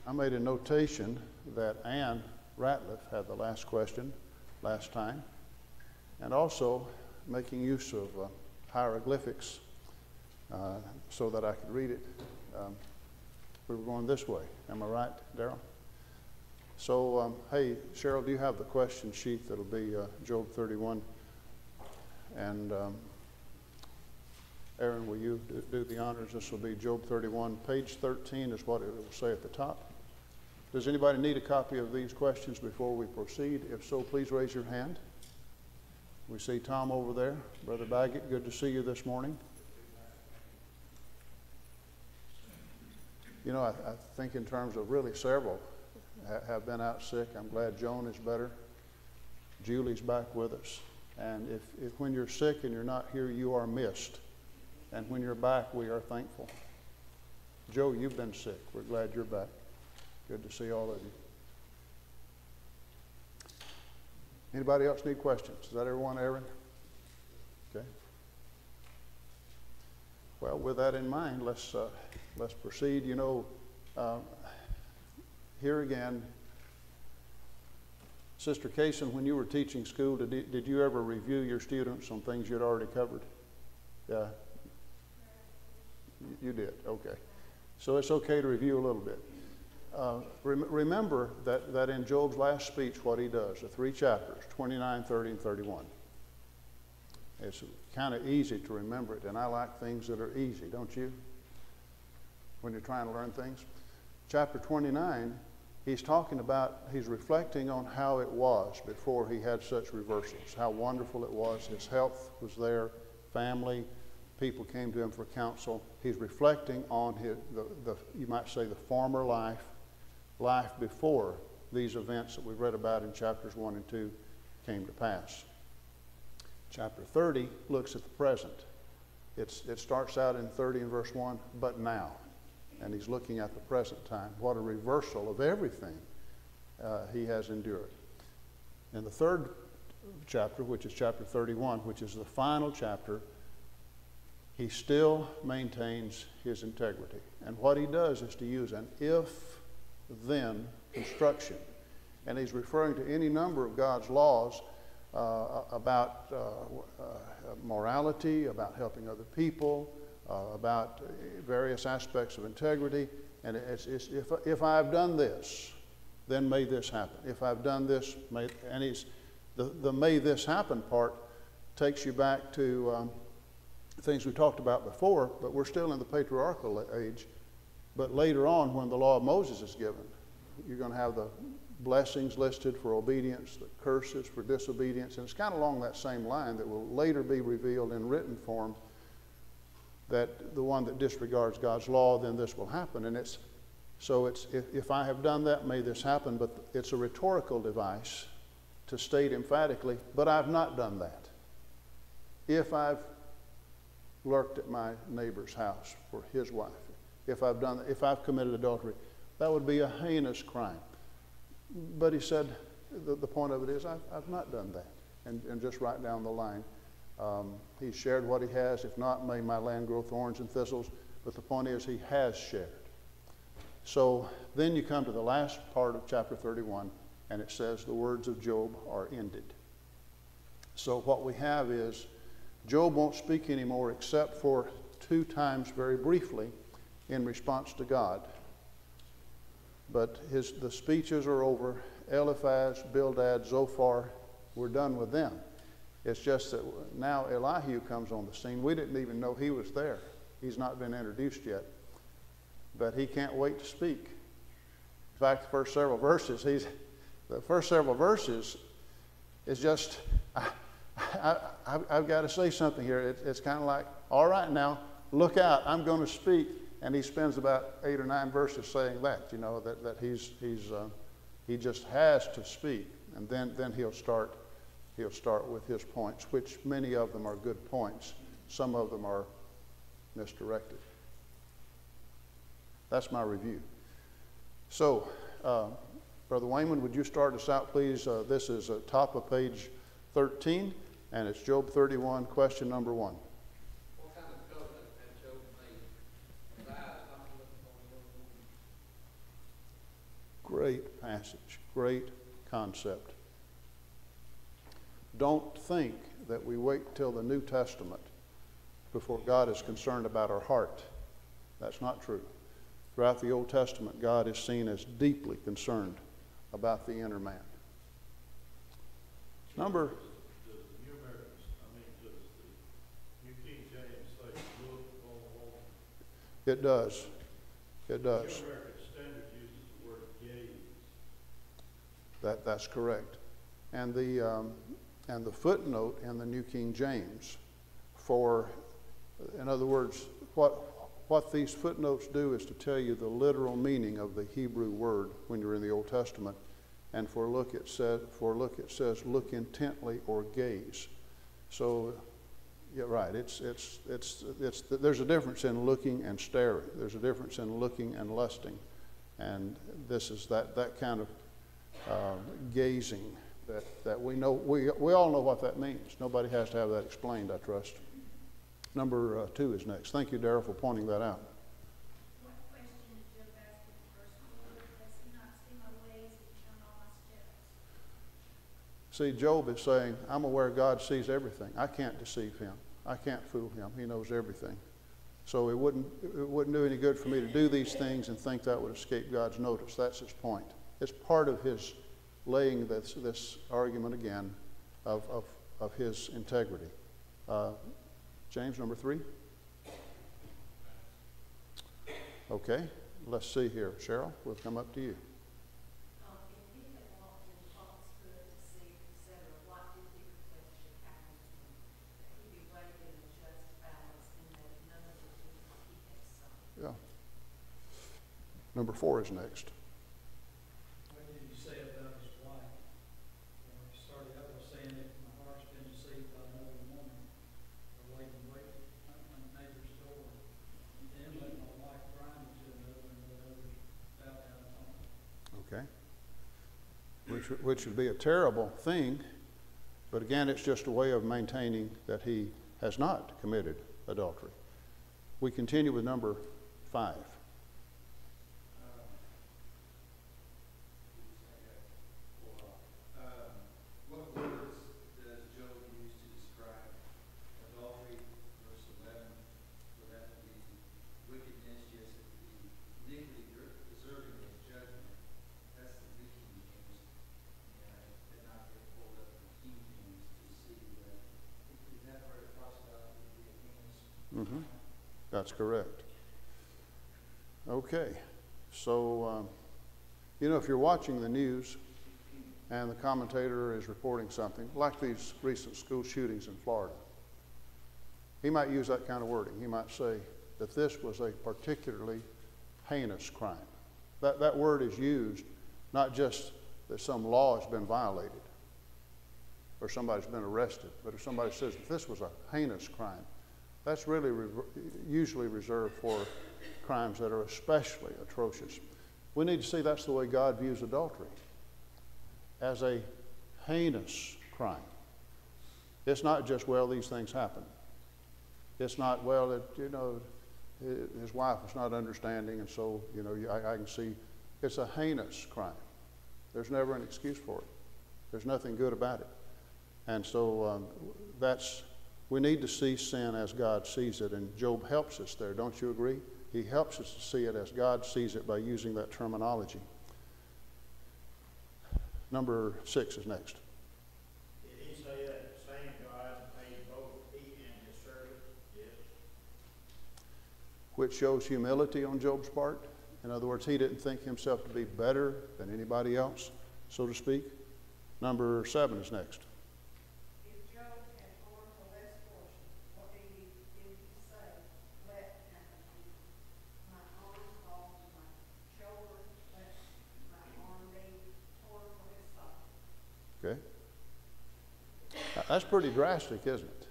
I made a notation that Ann Ratliff had the last question last time, and also making use of hieroglyphics so that I could read it. We were going this way. Am I right, Darrell? So, hey, Cheryl, do you have the question sheet that'll be Job 31? And Aaron, will you do the honors? This will be Job 31. Page 13 is what it will say at the top. Does anybody need a copy of these questions before we proceed? If so, please raise your hand. We see Tom over there. Brother Baggett, good to see you this morning. You know, I think in terms of really several have been out sick. I'm glad Joan is better. Julie's back with us. And if when you're sick and you're not here, you are missed. And when you're back, we are thankful. Joe, you've been sick. We're glad you're back. Good to see all of you. Anybody else need questions? Is that everyone, Aaron? Okay. Well, with that in mind, let's proceed. You know, here again, Sister Kaysen, when you were teaching school, did you ever review your students on things you'd already covered? Yeah. You did. Okay. So it's okay to review a little bit. Remember that in Job's last speech, what he does, the 3 chapters, 29, 30, and 31. It's kind of easy to remember it, and I like things that are easy, don't you? When you're trying to learn things. Chapter 29, he's reflecting on how it was before he had such reversals, how wonderful it was. His health was there, family, people came to him for counsel. He's reflecting on you might say, the former life before these events that we've read about in chapters 1 and 2 came to pass. Chapter 30 looks at the present. It starts out in 30 and verse 1, but now. And he's looking at the present time. What a reversal of everything he has endured. In the 3rd chapter, which is chapter 31, which is the final chapter, he still maintains his integrity. And what he does is to use an if-then construction. And he's referring to any number of God's laws about morality, about helping other people, about various aspects of integrity. And it's if I've done this, then may this happen. If I've done this, the may this happen part takes you back to things we talked about before, but we're still in the patriarchal age. But later on, when the law of Moses is given, you're going to have the blessings listed for obedience, the curses for disobedience, and it's kind of along that same line that will later be revealed in written form, that the one that disregards God's law, then this will happen. And it's if I have done that, may this happen, but it's a rhetorical device to state emphatically, but I've not done that. If I've lurked at my neighbor's house for his wife, if I've committed adultery, that would be a heinous crime. But he said, the point of it is, I've not done that. And just right down the line, he's shared what he has. If not, may my land grow thorns and thistles. But the point is, he has shared. So then you come to the last part of chapter 31, and it says the words of Job are ended. So what we have is, Job won't speak anymore except for 2 times very briefly in response to God. But the speeches are over. Eliphaz, Bildad, Zophar, we're done with them. It's just that now Elihu comes on the scene. We didn't even know he was there. He's not been introduced yet. But he can't wait to speak. In fact, the first several verses is just, I've got to say something here. It's kind of like, all right now, look out, I'm going to speak. And he spends about 8 or 9 verses saying that, that he just has to speak. And then he'll start with his points, which many of them are good points. Some of them are misdirected. That's my review. So, Brother Wayman, would you start us out, please? This is top of page 13, and it's Job 31, question number 1. What kind of covenant had Job made? His eyes not to look upon no woman. great passage, great concept. Don't think that we wait till the New Testament before God is concerned about our heart. That's not true. Throughout the Old Testament, God is seen as deeply concerned about the inner man. Number. Does the New Americans, does the New King James say look on? It does. It does. The New American Standard uses the word gaze. That's correct. And the footnote in the New King James for, in other words, what these footnotes do is to tell you the literal meaning of the Hebrew word when you're in the Old Testament. And for look it says look intently or gaze. So, yeah, right. There's a difference in looking and staring. There's a difference in looking and lusting, and this is that kind of gazing that we know. We all know what that means. Nobody has to have that explained, I trust. Number 2 is next. Thank you, Darrell, for pointing that out. What question did Job ask in the first word? Does he not see my ways and count all my steps? See, Job is saying, I'm aware God sees everything. I can't deceive him. I can't fool him. He knows everything. So it wouldn't do any good for me to do these things and think that would escape God's notice. That's his point. It's part of his laying this argument again of his integrity. James, number 3. Okay, let's see here. Cheryl, we'll come up to you. If he had walked in falsehood, deceit, etc., what did he request should happen to him? That he be weighed in a just balance, and that none of the things he has suffered. Yeah. Number 4 is next. What did you say about his wife? He started out by saying that my heart's been deceived by another woman, or laid in wait at my neighbor's door, and then let my wife grind to another and let others bow down upon her. Okay. Which would be a terrible thing, but again, it's just a way of maintaining that he has not committed adultery. We continue with number 5. What words does Job use to describe adultery? Verse 11, would that be wickedness, yes, it would be iniquity, deserving of judgment. That's the New King James. And I did not get pulled up in King James to see, but is that where it talks about it would be a heinous? Mm-hmm. That's correct. Okay. So, if you're watching the news and the commentator is reporting something, like these recent school shootings in Florida, he might use that kind of wording. He might say that this was a particularly heinous crime. That word is used not just that some law has been violated or somebody's been arrested, but if somebody says that this was a heinous crime, that's really usually reserved for crimes that are especially atrocious. We need to see that's the way God views adultery, as a heinous crime. It's not just, well, these things happen. It's not, well, his wife was not understanding, and so, I can see it's a heinous crime. There's never an excuse for it. There's nothing good about it. And so we need to see sin as God sees it, and Job helps us there. Don't you agree? He helps us to see it as God sees it by using that terminology. Number 6 is next. Did he say that the same God made both he and his servant? Yes. Which shows humility on Job's part. In other words, he didn't think himself to be better than anybody else, so to speak. Number 7 is next. If Job had borne the less portion, what did he say? Let happen to me. My arm fall to my shoulder, let my arm be torn for his side. Okay? That's pretty drastic, isn't it?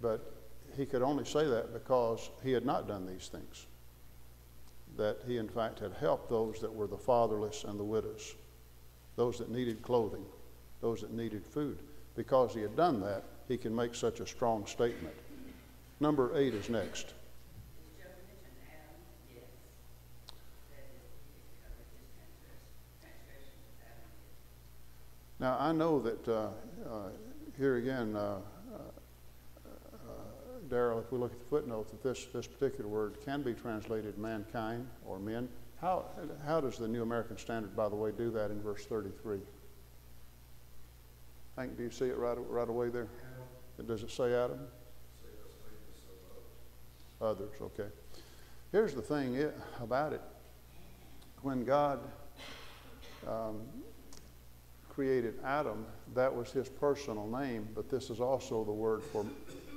But he could only say that because he had not done these things. That he, in fact, had helped those that were the fatherless and the widows, those that needed clothing, those that needed food. Because he had done that, he can make such a strong statement. Number 8 is next. Did Job mention Adam? Yes. That is, he discovered his Now, I know that here again, Darrell, if we look at the footnote, that this particular word can be translated mankind or men. How does the New American Standard, by the way, do that in verse 33? Hank, do you see it right away there? Does it say Adam? Others, okay. Here's the thing about it. When God created Adam, that was his personal name, but this is also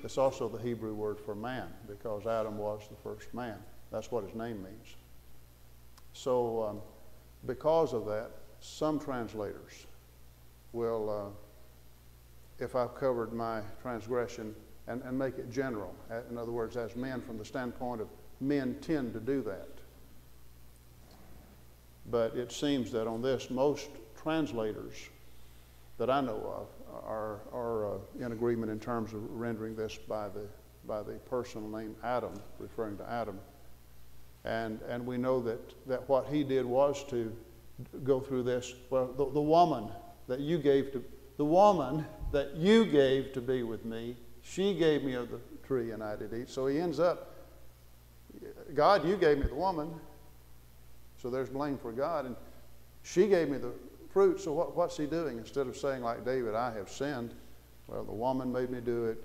it's also the Hebrew word for man, because Adam was the first man. That's what his name means. So because of that, some translators will, if I've covered my transgression, and make it general. In other words, as men, from the standpoint of men tend to do that. But it seems that on this, most translators that I know of are in agreement in terms of rendering this by the personal name Adam, referring to Adam. And we know that what he did was to go through this. Well, the woman that you gave to be with me, she gave me of the tree and I did eat. So he ends up, God, you gave me the woman. So there's blame for God. And she gave me the fruit. So what's he doing? Instead of saying like David, I have sinned. Well, the woman made me do it.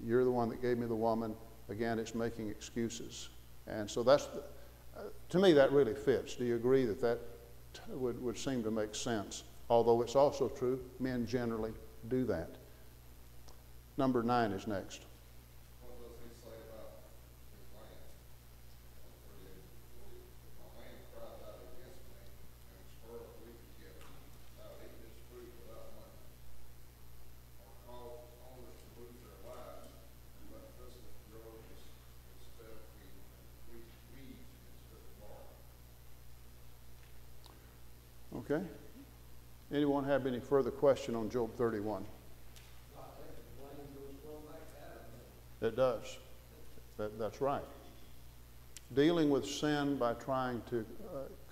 You're the one that gave me the woman. Again, it's making excuses. And so to me, that really fits. Do you agree that would seem to make sense? Although it's also true, men generally do that. Number 9 is next. What does he say about his land? My land cried out against me, and spurred weak against me. Thou eat this fruit without money, or cause owners to lose their lives, and let thistles grow instead of weeds instead of barley. Okay. Anyone have any further question on Job 31? It does. That's right. Dealing with sin by trying to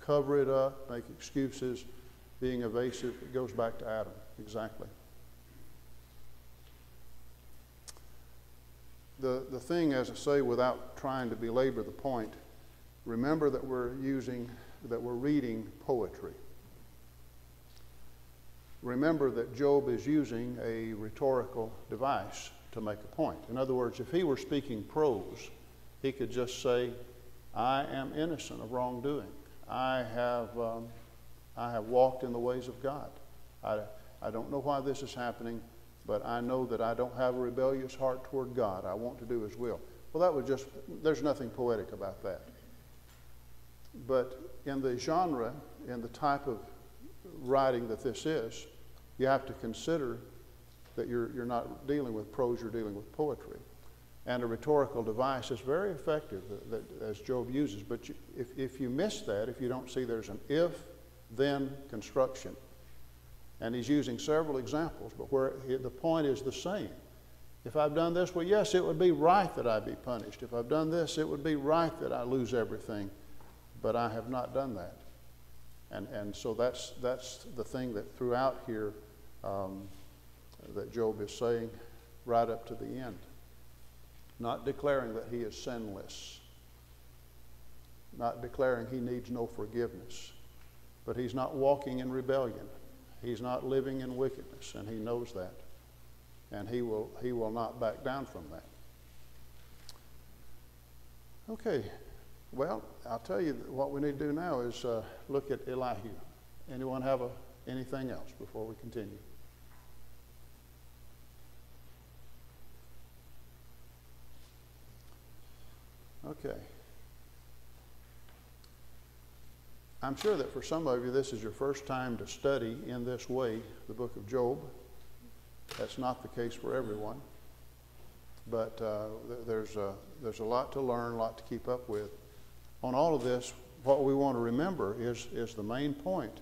cover it up, make excuses, being evasive, it goes back to Adam. Exactly. The thing, as I say, without trying to belabor the point, remember that we're reading poetry. Remember that Job is using a rhetorical device to make a point. In other words, if he were speaking prose, he could just say, I am innocent of wrongdoing. I have walked in the ways of God. I don't know why this is happening, but I know that I don't have a rebellious heart toward God. I want to do his will. Well, there's nothing poetic about that. But in the genre, in the type of writing that this is, you have to consider that you're not dealing with prose, you're dealing with poetry. And a rhetorical device is very effective, as Job uses. But if you miss that, if you don't see there's an if-then construction, and he's using several examples, but where the point is the same. If I've done this, well, yes, it would be right that I be punished. If I've done this, it would be right that I lose everything. But I have not done that. And so that's the thing that throughout here that Job is saying right up to the end. Not declaring that he is sinless. Not declaring he needs no forgiveness. But he's not walking in rebellion. He's not living in wickedness, and he knows that. And he will not back down from that. Okay. Well, I'll tell you what we need to do now is look at Elihu. Anyone have anything else before we continue? Okay. I'm sure that for some of you this is your first time to study in this way the book of Job. That's not the case for everyone. But there's a lot to learn, a lot to keep up with. On all of this, what we want to remember is the main point,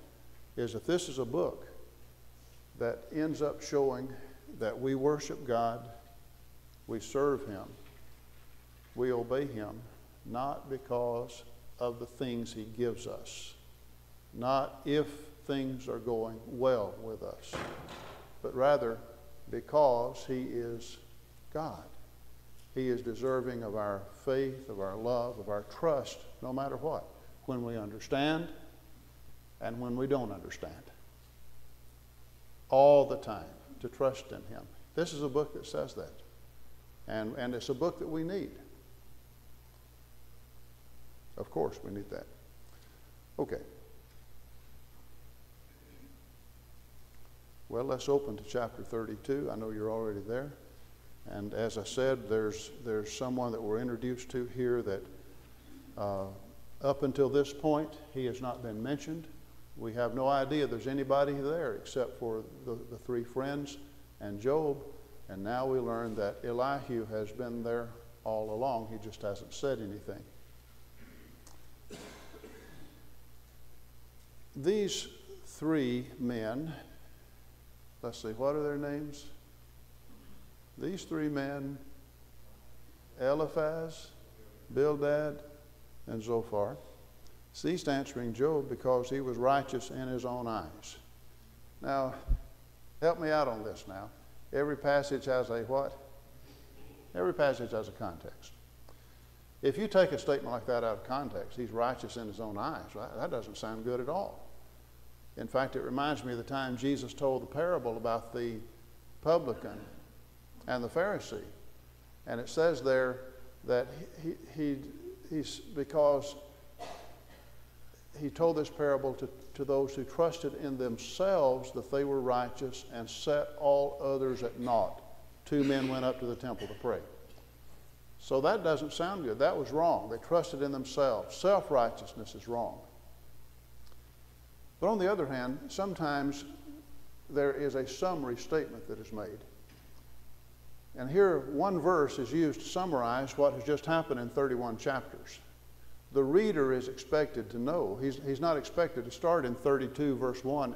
is that this is a book that ends up showing that we worship God, we serve him, we obey him, not because of the things he gives us, not if things are going well with us, but rather because he is God. He is deserving of our faith, of our love, of our trust, no matter what, when we understand and when we don't understand. All the time, to trust in him. This is a book that says that. And it's a book that we need. Of course, we need that. Okay. Well, let's open to chapter 32. I know you're already there. And as I said, there's someone that we're introduced to here that up until this point, he has not been mentioned. We have no idea there's anybody there except for the three friends and Job. And now we learn that Elihu has been there all along. He just hasn't said anything. These three men, let's see, what are their names? These three men, Eliphaz, Bildad, and Zophar, ceased answering Job because he was righteous in his own eyes. Now, help me out on this now. Every passage has a what? Every passage has a context. If you take a statement like that out of context, he's righteous in his own eyes, right? That doesn't sound good at all. In fact, it reminds me of the time Jesus told the parable about the publican and the Pharisee. And it says there that he's because he told this parable to those who trusted in themselves that they were righteous and set all others at naught. Two men went up to the temple to pray. So that doesn't sound good. That was wrong. They trusted in themselves. Self-righteousness is wrong. But on the other hand, sometimes there is a summary statement that is made. And here, one verse is used to summarize what has just happened in 31 chapters. The reader is expected to know. He's not expected to start in 32 verse 1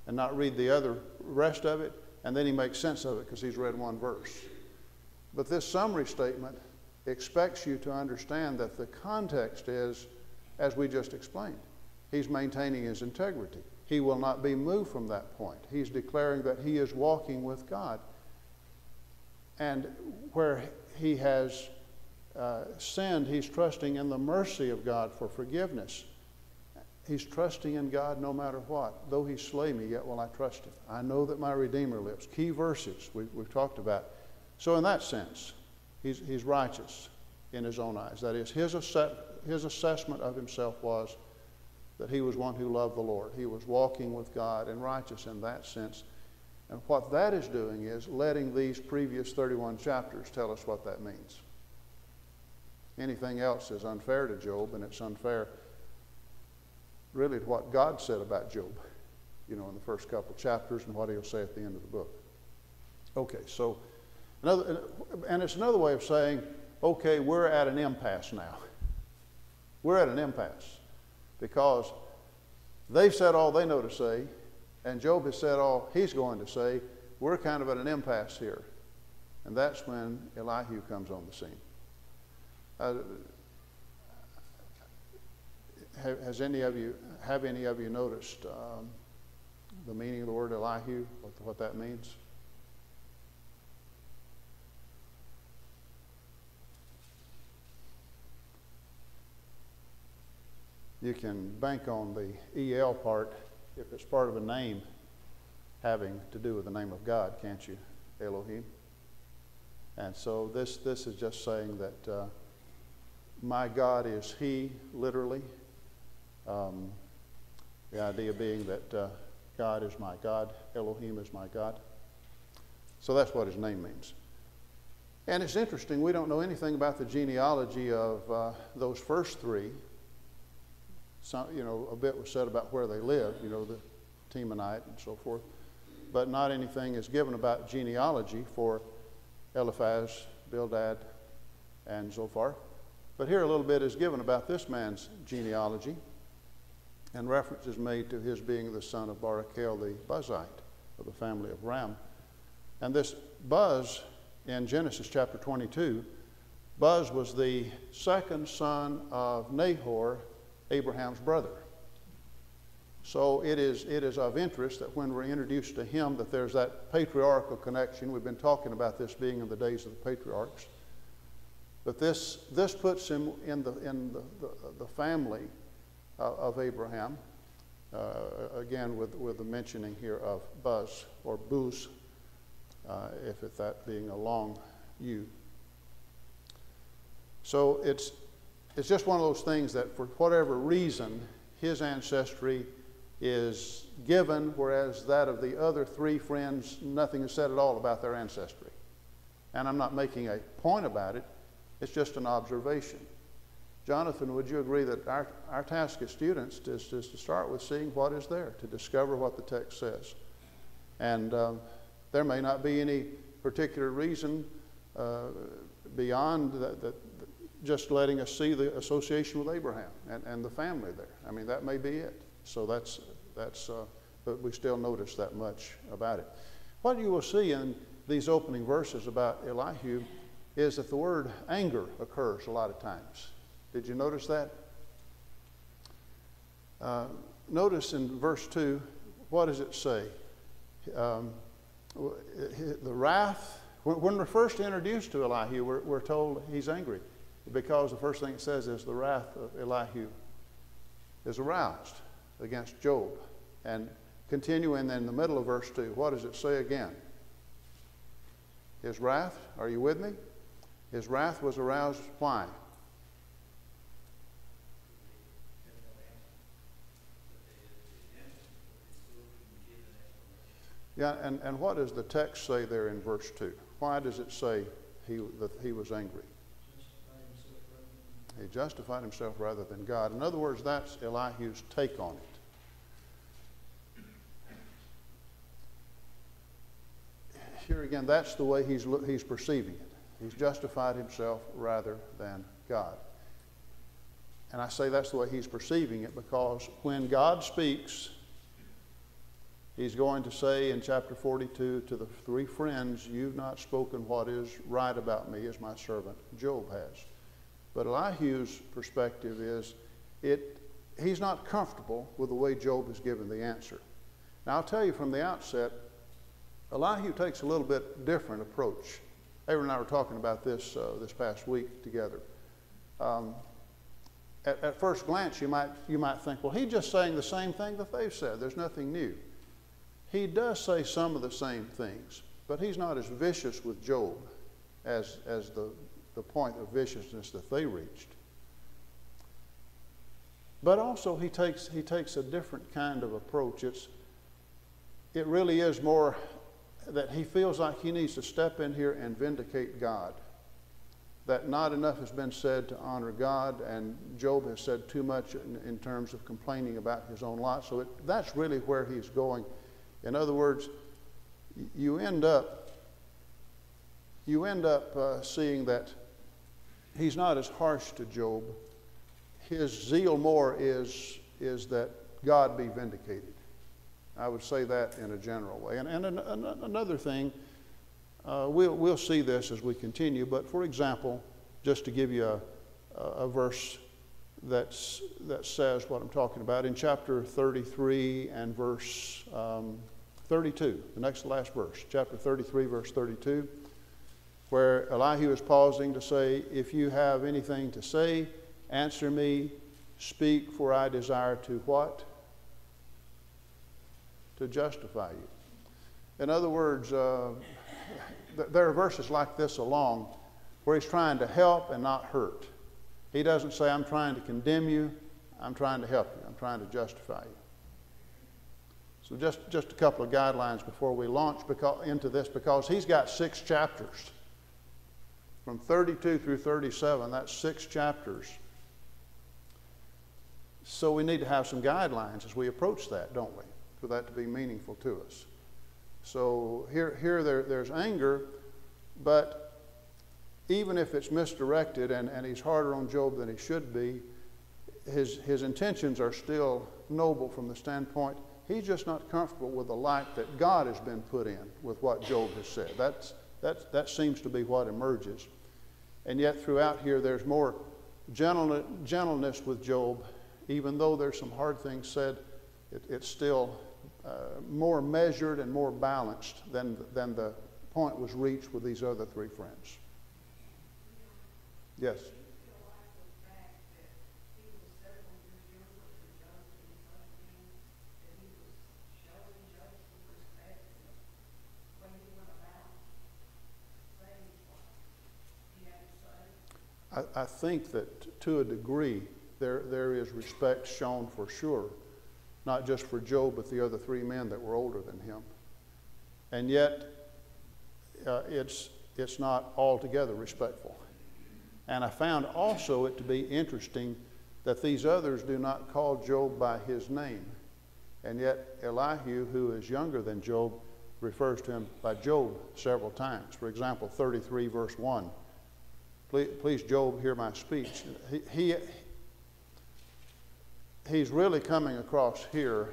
and not read the rest of it, and then he makes sense of it because he's read one verse. But this summary statement expects you to understand that the context is, as we just explained, he's maintaining his integrity. He will not be moved from that point. He's declaring that he is walking with God. And where he has sinned, he's trusting in the mercy of God for forgiveness. He's trusting in God no matter what. Though he slay me, yet will I trust him. I know that my Redeemer lives. Key verses we've talked about. So in that sense, he's righteous in his own eyes. That is, his assessment of himself was that he was one who loved the Lord. He was walking with God and righteous in that sense. And what that is doing is letting these previous 31 chapters tell us what that means. Anything else is unfair to Job, and it's unfair really to what God said about Job, in the first couple chapters and what he'll say at the end of the book. Okay, so, it's another way of saying, okay, we're at an impasse now. We're at an impasse because they've said all they know to say, and Job has said all he's going to say. We're kind of at an impasse here. And that's when Elihu comes on the scene. Have any of you noticed the meaning of the word Elihu, what that means? You can bank on the EL part if it's part of a name having to do with the name of God, can't you? Elohim. And so this is just saying that my God is He, literally. The idea being that God is my God, Elohim is my God. So that's what his name means. And it's interesting, we don't know anything about the genealogy of those first three. A bit was said about where they lived, the Temanite and so forth. But not anything is given about genealogy for Eliphaz, Bildad, and Zophar. But here a little bit is given about this man's genealogy, and reference is made to his being the son of Barachel the Buzite of the family of Ram. And this Buz, in Genesis chapter 22, Buz was the second son of Nahor, Abraham's brother. So it is of interest that when we're introduced to him that there's that patriarchal connection. We've been talking about this being in the days of the patriarchs. But this puts him in the family of Abraham, again with the mentioning here of Buz or Buz, if it's that being a long U. So it's just one of those things that for whatever reason his ancestry is given, whereas that of the other three friends, nothing is said at all about their ancestry. And I'm not making a point about it. It's just an observation. Jonathan, would you agree that our task as students is to start with seeing what is there, to discover what the text says? And there may not be any particular reason beyond just letting us see the association with Abraham and the family there. I mean, that may be it. So but we still notice that much about it. What you will see in these opening verses about Elihu is that the word anger occurs a lot of times. Did you notice that? Notice in verse 2, what does it say? The wrath, when we're first introduced to Elihu, we're told he's angry, because the first thing it says is the wrath of Elihu is aroused against Job. And continuing in the middle of verse 2, what does it say again? His wrath, are you with me? His wrath was aroused, why? Yeah, and what does the text say there in verse 2? Why does it say that he was angry? He justified himself rather than God. In other words, that's Elihu's take on it. Here again, that's the way he's perceiving it. He's justified himself rather than God. And I say that's the way he's perceiving it because when God speaks, he's going to say in chapter 42 to the three friends, "You've not spoken what is right about me as my servant Job has." But Elihu's perspective is he's not comfortable with the way Job has given the answer. Now I'll tell you from the outset, Elihu takes a little bit different approach. Avery and I were talking about this this past week together. At first glance, you might think, well, he's just saying the same thing that they've said. There's nothing new. He does say some of the same things, but he's not as vicious with Job as the point of viciousness that they reached. But also he takes a different kind of approach. It really is more that he feels like he needs to step in here and vindicate God. That not enough has been said to honor God, and Job has said too much in terms of complaining about his own lot. So that's really where he's going. In other words, you end up seeing that he's not as harsh to Job. His zeal more is that God be vindicated. I would say that in a general way. And another thing, we'll see this as we continue, but for example, just to give you a verse that says what I'm talking about, in chapter 33 and verse 32, the next to last verse, chapter 33, verse 32, where Elihu is pausing to say, "If you have anything to say, answer me, speak, for I desire to" what? To justify you. In other words, there are verses like this along where he's trying to help and not hurt. He doesn't say, "I'm trying to condemn you, I'm trying to help you, I'm trying to justify you." So just a couple of guidelines before we launch into this, because he's got 6 chapters. From 32 through 37, that's 6 chapters. So we need to have some guidelines as we approach that, don't we? For that to be meaningful to us. So there's anger, but even if it's misdirected and he's harder on Job than he should be, his intentions are still noble from the standpoint he's just not comfortable with the light that God has been put in with what Job has said. That seems to be what emerges. And yet throughout here there's more gentleness with Job, even though there's some hard things said. it's still more measured and more balanced than the point was reached with these other three friends. Yes? Do you feel like the fact that he was several years younger than Job and his other men, that he was showing Job some respect in the way he went about saying what he had to say? I think that to a degree there is respect shown for sure, not just for Job, but the other three men that were older than him. And yet, it's not altogether respectful. And I found also it to be interesting that these others do not call Job by his name. And yet Elihu, who is younger than Job, refers to him by Job several times. For example, 33 verse 1. Please, Job, hear my speech. He's really coming across here.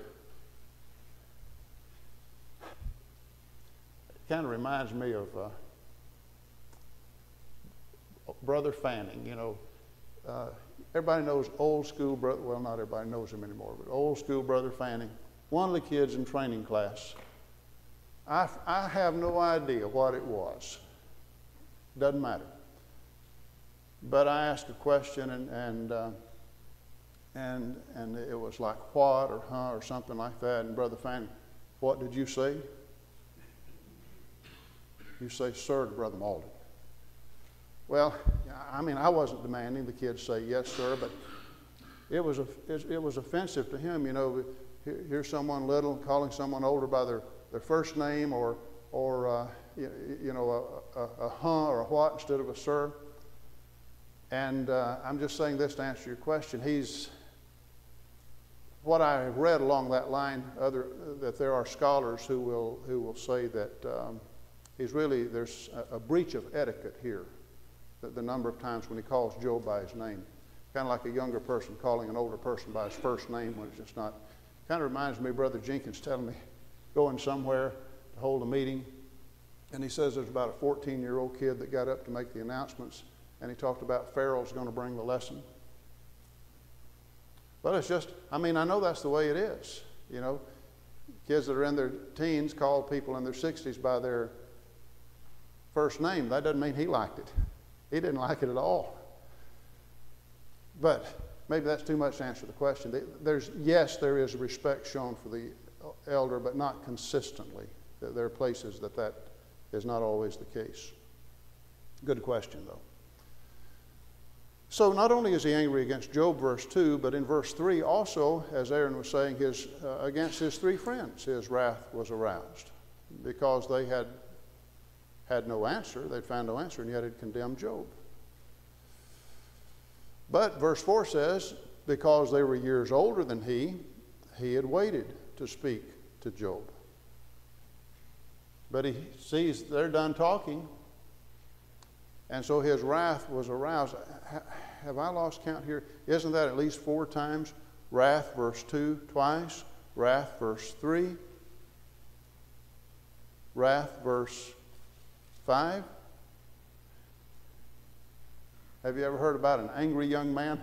It kind of reminds me of Brother Fanning. You know, everybody knows old school brother. Well, not everybody knows him anymore, but old school Brother Fanning, one of the kids in training class. I have no idea what it was. Doesn't matter. But I asked a question, and it was like what or huh or something like that. And Brother Fanning, what did you say? You say, sir, to Brother Malden. Well, I mean, I wasn't demanding the kids say yes, sir, but it was offensive to him. You know, here's someone little calling someone older by their first name, or you know, a huh or a what instead of a sir. And I'm just saying this to answer your question. What I have read along that line, that there are scholars who will say that there's a breach of etiquette here. The number of times when he calls Job by his name, kind of like a younger person calling an older person by his first name when it's just not. Kind of reminds me of Brother Jenkins telling me going somewhere to hold a meeting, and he says there's about a 14-year-old kid that got up to make the announcements. And he talked about Pharaoh's going to bring the lesson. But it's just, I mean, I know that's the way it is. You know, kids that are in their teens call people in their 60s by their first name. That doesn't mean he liked it. He didn't like it at all. But maybe that's too much to answer the question. Yes, there is respect shown for the elder, but not consistently. There are places that is not always the case. Good question, though. So not only is he angry against Job, verse 2, but in verse 3 also, as Aaron was saying, against his three friends, his wrath was aroused because they had no answer. They'd found no answer, and yet had condemned Job. But verse 4 says, because they were years older than he had waited to speak to Job. But he sees they're done talking, and so his wrath was aroused. Have I lost count here? Isn't that at least 4 times? Wrath, verse 2, twice. Wrath, verse 3. Wrath, verse 5. Have you ever heard about an angry young man?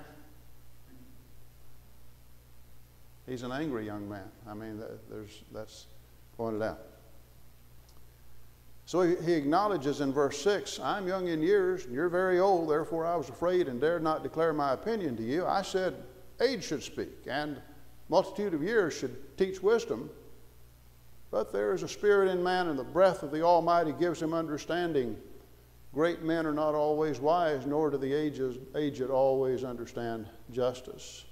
He's an angry young man. I mean, that's pointed out. So he acknowledges in verse 6, I'm young in years, and you're very old, therefore I was afraid and dared not declare my opinion to you. I said, age should speak, and multitude of years should teach wisdom. But there is a spirit in man, and the breath of the Almighty gives him understanding. Great men are not always wise, nor do the aged always understand justice.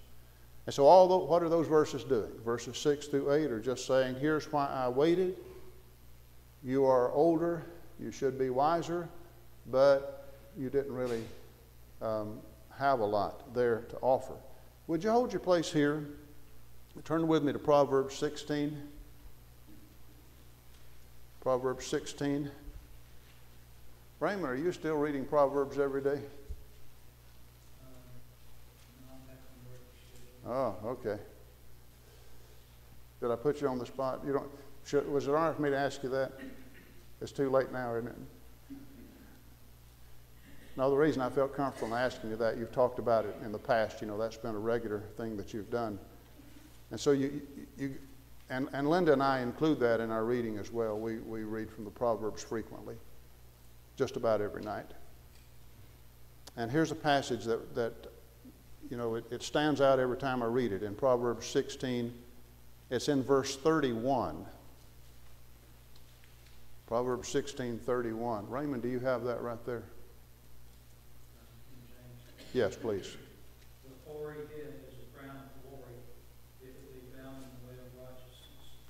And so what are those verses doing? Verses 6 through 8 are just saying, here's why I waited. You are older, you should be wiser, but you didn't really have a lot there to offer. Would you hold your place here? Turn with me to Proverbs 16. Proverbs 16. Raymond, are you still reading Proverbs every day? Oh, okay. Did I put you on the spot? You don't. Was it all right for me to ask you that? It's too late now, isn't it? No, the reason I felt comfortable in asking you that, you've talked about it in the past. You know, that's been a regular thing that you've done. And so and Linda and I include that in our reading as well. We read from the Proverbs frequently, just about every night. And here's a passage that it stands out every time I read it. In Proverbs 16, it's in verse 31. Proverbs 16:31. Raymond, do you have that right there? King James. Yes, please. The hoary head is a crown of glory, if it be found in the way of righteousness.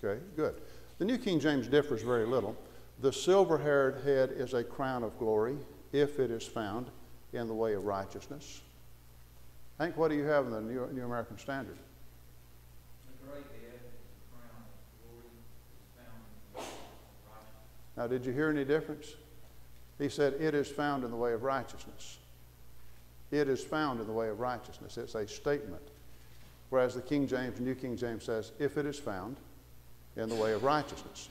Okay, good. The New King James differs very little. The silver-haired head is a crown of glory, if it is found in the way of righteousness. Hank, what do you have in the New American Standard? The gray head is a crown of glory, is found in the way of righteousness. Now, did you hear any difference? He said, it is found in the way of righteousness. It is found in the way of righteousness. It's a statement. Whereas the King James, New King James says, if it is found in the way of righteousness.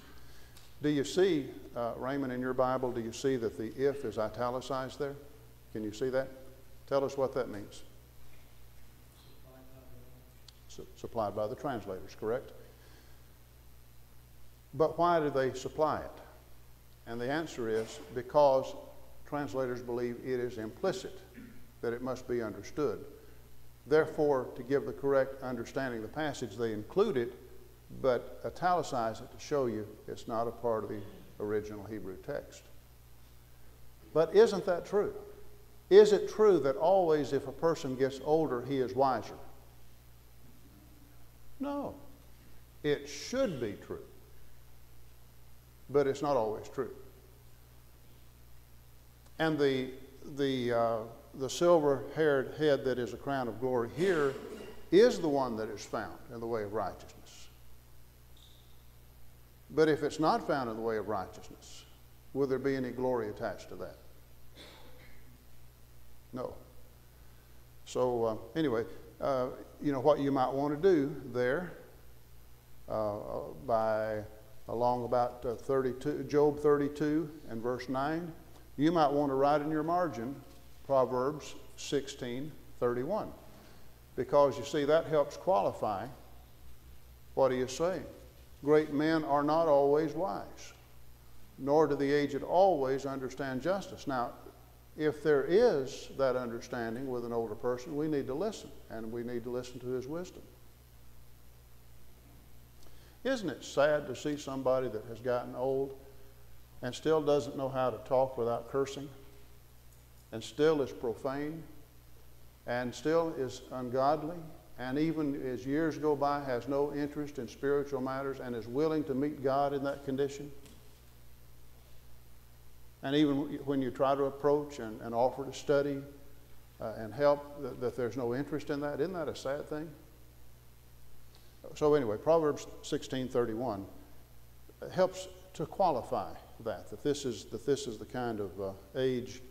Do you see, Raymond, in your Bible, do you see that the if is italicized there? Can you see that? Tell us what that means. Supplied by the translators, correct? But why do they supply it? And the answer is because translators believe it is implicit, that it must be understood. Therefore, to give the correct understanding of the passage, they include it, but italicize it to show you it's not a part of the original Hebrew text. But isn't that true? Is it true that always if a person gets older, he is wiser? No. It should be true. But it's not always true. And the silver-haired head that is a crown of glory here is the one that is found in the way of righteousness. But if it's not found in the way of righteousness, will there be any glory attached to that? No. So anyway, what you might want to do there by along about 32, Job 32 and verse 9, you might want to write in your margin Proverbs 16:31, because you see that helps qualify what he is saying. Great men are not always wise, nor do the aged always understand justice. Now, if there is that understanding with an older person, we need to listen, and we need to listen to his wisdom. Isn't it sad to see somebody that has gotten old and still doesn't know how to talk without cursing, and still is profane, and still is ungodly, and even as years go by has no interest in spiritual matters and is willing to meet God in that condition? And even when you try to approach and offer to study and help, that there's no interest in that, isn't that a sad thing? So anyway, Proverbs 16:31 helps to qualify that this is the kind of age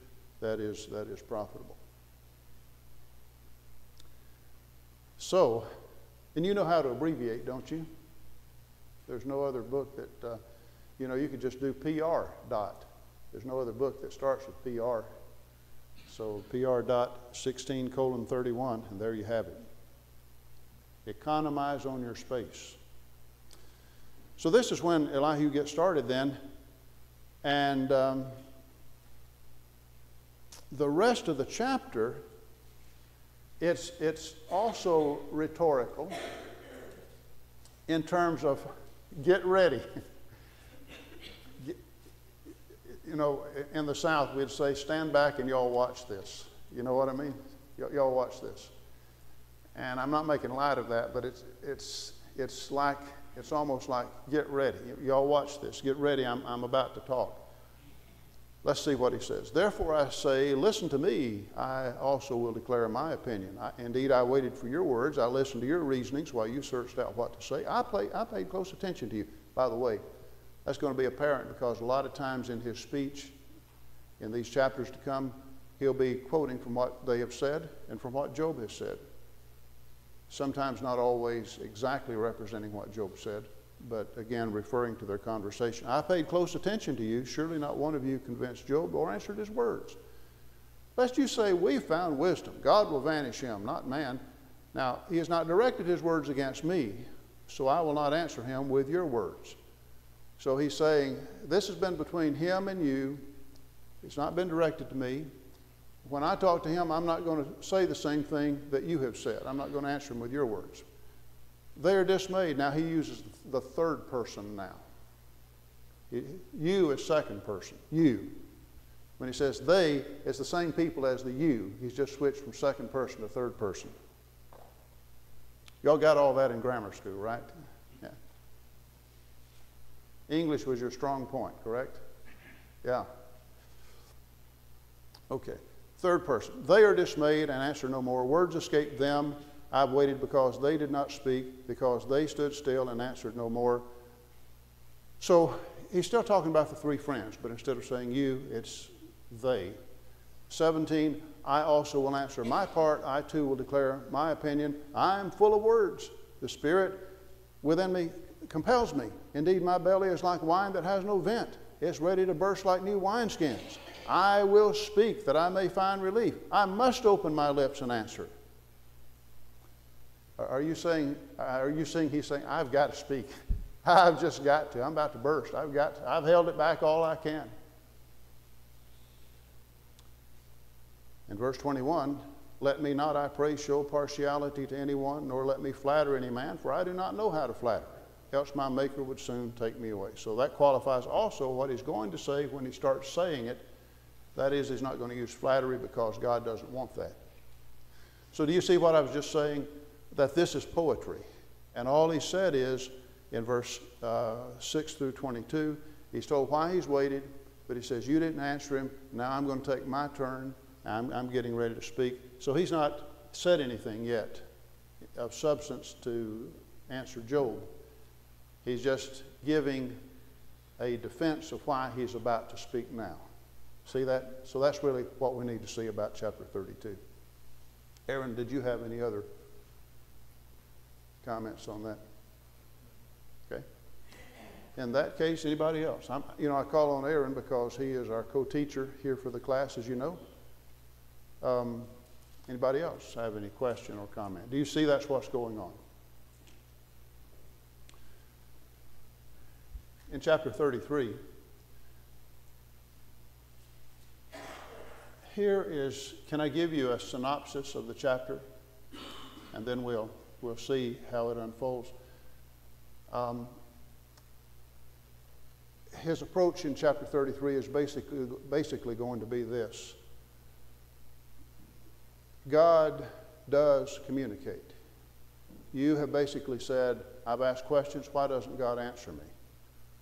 that is profitable. So, and you know how to abbreviate, don't you? There's no other book that you could just do PR dot. There's no other book that starts with PR. So PR dot 16:31, and there you have it. Economize on your space. So this is when Elihu gets started then, and the rest of the chapter, it's also rhetorical in terms of get ready. In the South, we'd say, stand back and y'all watch this. You know what I mean? Y'all watch this. And I'm not making light of that, but it's almost like, get ready. Y'all watch this. Get ready. I'm about to talk. Let's see what he says. Therefore I say, listen to me. I also will declare my opinion. Indeed, I waited for your words. I listened to your reasonings while you searched out what to say. I paid close attention to you. By the way, that's going to be apparent because a lot of times in his speech, in these chapters to come, he'll be quoting from what they have said and from what Job has said. Sometimes not always exactly representing what Job said, but again referring to their conversation. I paid close attention to you. Surely not one of you convinced Job or answered his words. Lest you say, we found wisdom. God will vanish him, not man. Now, he has not directed his words against me, so I will not answer him with your words. So he's saying, this has been between him and you. It's not been directed to me. When I talk to him, I'm not going to say the same thing that you have said. I'm not going to answer him with your words. They are dismayed. Now he uses the third person now. You is second person. You. When he says they, it's the same people as the you. He's just switched from second person to third person. Y'all got all that in grammar school, right? Yeah. English was your strong point, correct? Yeah. Okay. Third person. They are dismayed and answer no more. Words escape them. I've waited because they did not speak, because they stood still and answered no more. So he's still talking about the three friends, but instead of saying you, it's they. 17, I also will answer my part. I too will declare my opinion. I am full of words. The Spirit within me compels me. Indeed, my belly is like wine that has no vent. It's ready to burst like new wineskins. I will speak that I may find relief. I must open my lips and answer. Are you seeing he's saying, I've got to speak. I've just got to. I'm about to burst. I've held it back all I can. In verse 21, let me not, I pray, show partiality to anyone, nor let me flatter any man, for I do not know how to flatter, else my Maker would soon take me away. So that qualifies also what he's going to say when he starts saying it. That is, he's not going to use flattery because God doesn't want that. So do you see what I was just saying? That this is poetry. And all he said is, in verse 6 through 22, he's told why he's waited, but he says, you didn't answer him. Now I'm going to take my turn. I'm getting ready to speak. So he's not said anything yet of substance to answer Job. He's just giving a defense of why he's about to speak now. See that? So that's really what we need to see about chapter 32. Aaron, did you have any other comments on that? Okay. In that case, anybody else? I call on Aaron because he is our co-teacher here for the class, as you know. Anybody else have any question or comment? Do you see that's what's going on? In chapter 33, here is, can I give you a synopsis of the chapter? And then we'll see how it unfolds. His approach in chapter 33 is basically going to be this. God does communicate. You have basically said, I've asked questions, why doesn't God answer me?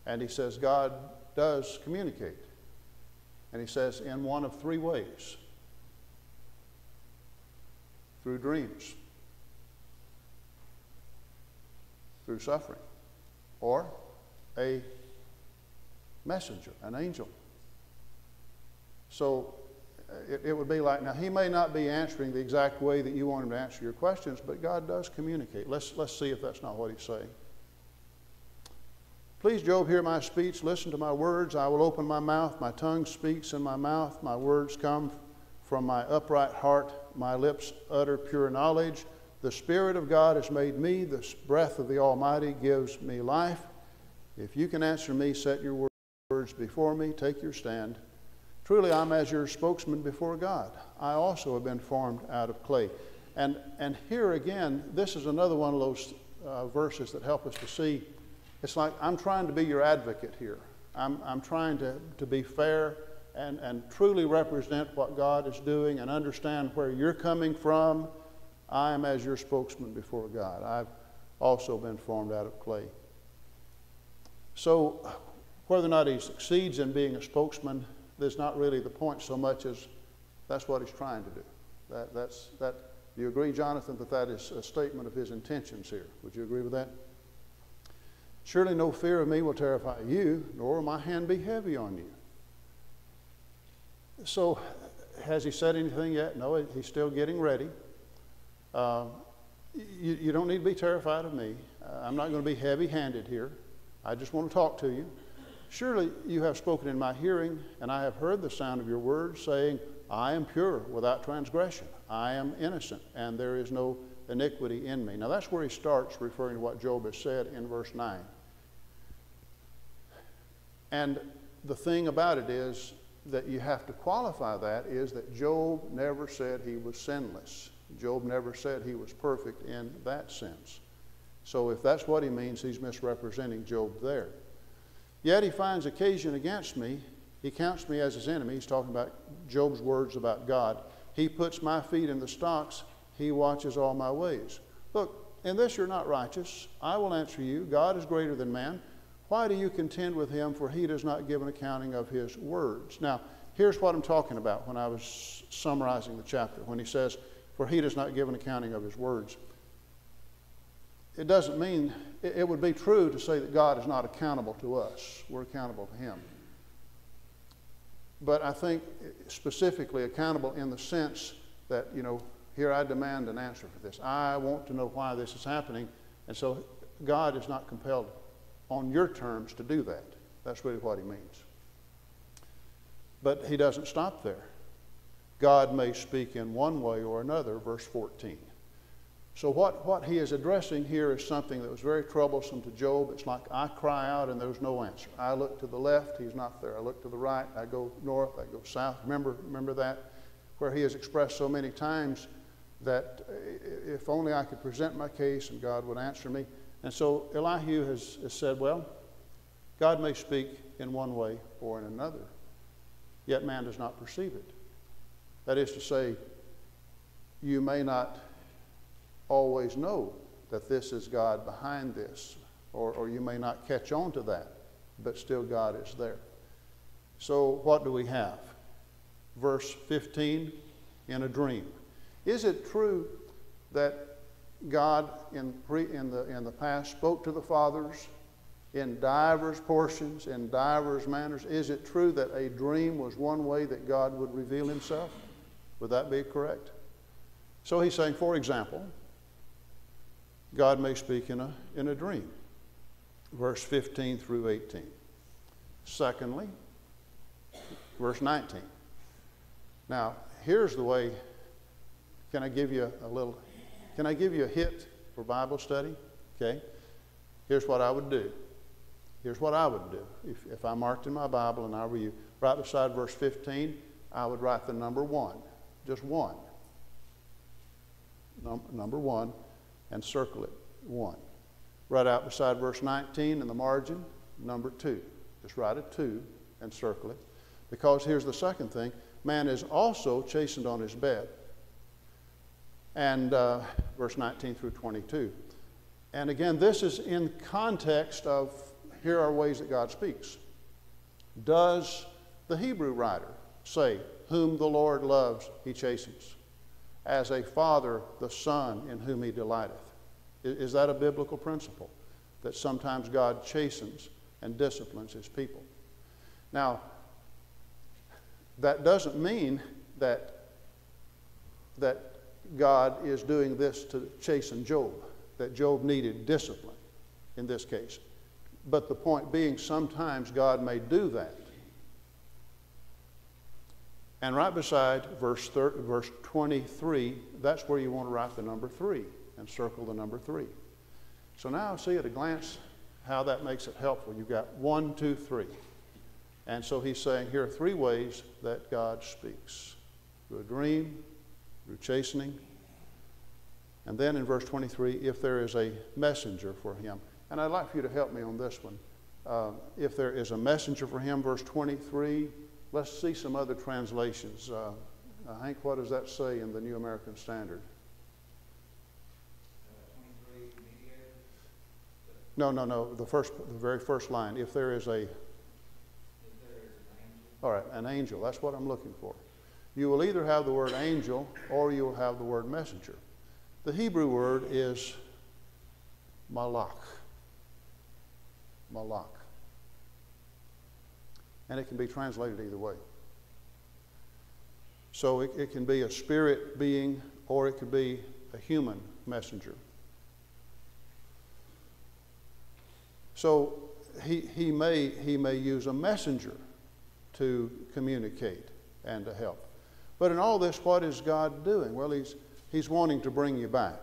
And he says, God does communicate. And he says, in one of three ways. Through dreams, through suffering, or a messenger, an angel. So it would be like, now he may not be answering the exact way that you want him to answer your questions, but God does communicate. Let's see if that's not what he's saying. Please, Job, hear my speech. Listen to my words. I will open my mouth. My tongue speaks in my mouth. My words come from my upright heart. My lips utter pure knowledge. The Spirit of God has made me. The breath of the Almighty gives me life. If you can answer me, set your words before me. Take your stand. Truly, I'm as your spokesman before God. I also have been formed out of clay. And here again, this is another one of those verses that help us to see. It's like I'm trying to be your advocate here. I'm trying to be fair and truly represent what God is doing and understand where you're coming from. I am as your spokesman before God. I've also been formed out of clay. So whether or not he succeeds in being a spokesman, that's not really the point so much as that's what he's trying to do. Do you agree, Jonathan, that is a statement of his intentions here? Would you agree with that? Surely no fear of me will terrify you, nor will my hand be heavy on you. So has he said anything yet? No, he's still getting ready. You don't need to be terrified of me. I'm not going to be heavy-handed here. I just want to talk to you. Surely you have spoken in my hearing, and I have heard the sound of your words, saying, I am pure, without transgression. I am innocent, and there is no iniquity in me. Now that's where he starts referring to what Job has said in verse 9. And the thing about it is that you have to qualify that is that Job never said he was sinless. Job never said he was perfect in that sense. So if that's what he means, he's misrepresenting Job there. Yet he finds occasion against me. He counts me as his enemy. He's talking about Job's words about God. He puts my feet in the stocks. He watches all my ways. Look, in this you're not righteous. I will answer you. God is greater than man. Why do you contend with him? For he does not give an accounting of his words. Now, here's what I'm talking about when I was summarizing the chapter. When he says, for he does not give an accounting of his words. It doesn't mean, it would be true to say that God is not accountable to us. We're accountable to him. But I think specifically accountable in the sense that, here I demand an answer for this. I want to know why this is happening. And so God is not compelled on your terms to do that. That's really what he means. But he doesn't stop there. God may speak in one way or another, verse 14. So what he is addressing here is something that was very troublesome to Job. It's like I cry out and there's no answer. I look to the left, he's not there. I look to the right, I go north, I go south. Remember that? Where he has expressed so many times that if only I could present my case and God would answer me. And so Elihu has said, well, God may speak in one way or in another, yet man does not perceive it. That is to say, you may not always know that this is God behind this, or you may not catch on to that, but still God is there. So what do we have? Verse 15, in a dream. Is it true that God in the past spoke to the fathers in divers portions, in divers manners? Is it true that a dream was one way that God would reveal himself? Would that be correct? So he's saying, for example, God may speak in a dream. Verse 15 through 18. Secondly, verse 19. Now, here's the way. Can I give you a hit for Bible study? Okay. Here's what I would do. Here's what I would do. If I marked in my Bible and I were you, right beside verse 15, I would write the number 1. Just 1. Number 1. And circle it, 1. Right out beside verse 19 in the margin, number 2. Just write a 2 and circle it. Because here's the second thing. Man is also chastened on his bed. And verse 19 through 22. And again, this is in context of, here are ways that God speaks. Does the Hebrew writer say, whom the Lord loves, he chastens? As a father, the son in whom he delighteth. Is that a biblical principle? That sometimes God chastens and disciplines his people. Now, that doesn't mean that God is doing this to chasten Job, that Job needed discipline in this case. But the point being, sometimes God may do that. And right beside verse 23, that's where you want to write the number 3 and circle the number 3. So now see at a glance how that makes it helpful. You've got 1, 2, 3. And so he's saying here are 3 ways that God speaks. Through a dream, through chastening, and then in verse 23, if there is a messenger for him. And I'd like for you to help me on this one. If there is a messenger for him, verse 23, let's see some other translations. Hank, what does that say in the New American Standard? 23, mediator? No. The very first line. If there is an angel. All right, an angel. That's what I'm looking for. You will either have the word angel or you will have the word messenger. The Hebrew word is malach. Malach. And it can be translated either way. So it can be a spirit being or it could be a human messenger. So he may use a messenger to communicate and to help. But in all this, what is God doing? Well, he's wanting to bring you back.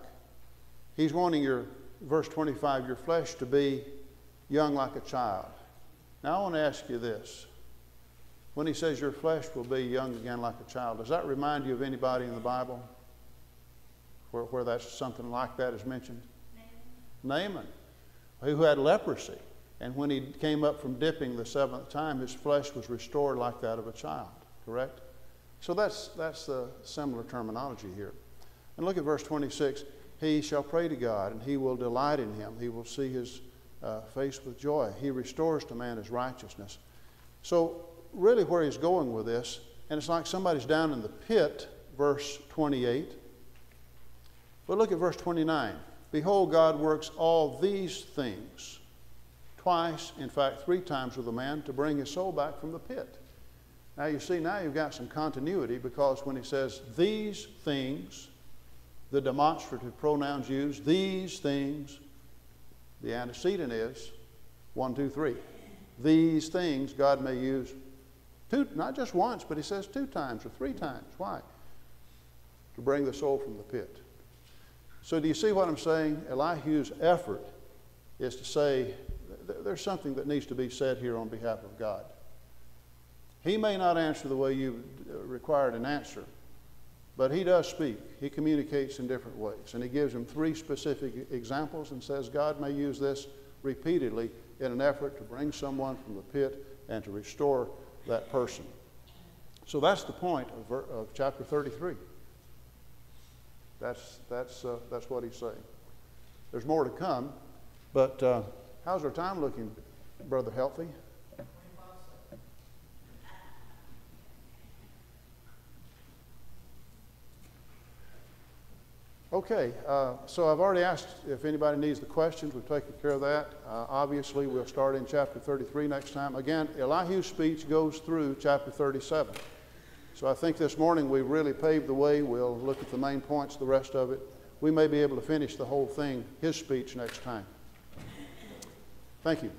He's wanting verse 25, your flesh to be young like a child. Now I want to ask you this. When he says your flesh will be young again like a child, does that remind you of anybody in the Bible where that's something like that is mentioned? Naaman, who had leprosy. And when he came up from dipping the 7th time, his flesh was restored like that of a child, correct? So that's the similar terminology here. And look at verse 26. He shall pray to God, and he will delight in him. He will see his face with joy. He restores to man his righteousness. So really where he's going with this, and it's like somebody's down in the pit, verse 28. But look at verse 29. Behold, God works all these things twice, in fact 3 times with a man, to bring his soul back from the pit. Now you see, now you've got some continuity, because when he says these things, the demonstrative pronouns used, these things, the antecedent is 1, 2, 3. These things God may use not just once, but he says 2 times or 3 times. Why? To bring the soul from the pit. So do you see what I'm saying? Elihu's effort is to say there's something that needs to be said here on behalf of God. He may not answer the way you required an answer, but he does speak. He communicates in different ways. And he gives him 3 specific examples and says God may use this repeatedly in an effort to bring someone from the pit and to restore that person. So that's the point of chapter 33. That's what he's saying. There's more to come, but how's our time looking, Brother Healthy? Okay, so I've already asked if anybody needs the questions. We've taken care of that. Obviously, we'll start in chapter 33 next time. Again, Elihu's speech goes through chapter 37. So I think this morning we really paved the way. We'll look at the main points, the rest of it. We may be able to finish the whole thing, his speech, next time. Thank you.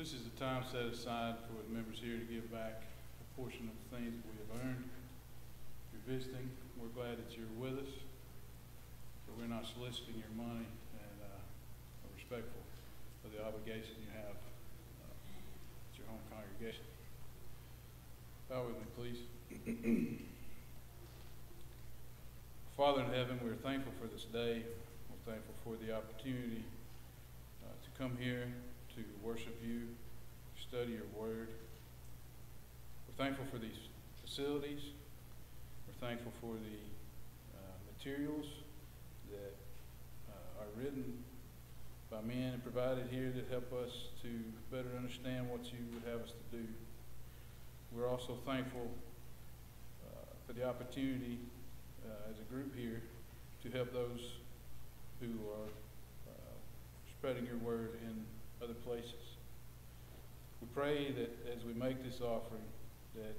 This is the time set aside for the members here to give back a portion of the things that we have earned. If you're visiting, we're glad that you're with us, but we're not soliciting your money, and are respectful of the obligation you have at your home congregation. Bow with me, please. Father in heaven, we're thankful for this day. We're thankful for the opportunity to come here to worship you, study your word. We're thankful for these facilities. We're thankful for the materials that are written by men and provided here that help us to better understand what you would have us to do. We're also thankful for the opportunity as a group here to help those who are spreading your word in other places. We pray that as we make this offering, that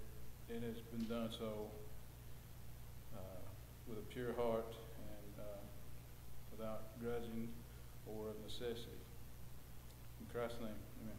it has been done so with a pure heart and without grudging or of necessity. In Christ's name, amen.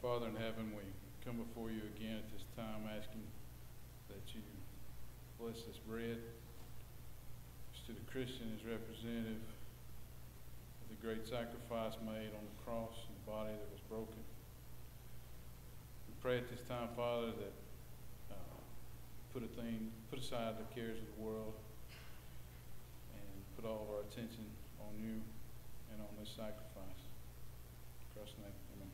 Father in heaven, we come before you again at this time asking that you bless this bread. It's to the Christian as representative of the great sacrifice made on the cross and the body that was broken. We pray at this time, Father, that put aside the cares of the world and put all of our attention on you and on this sacrifice. In Christ's name, amen.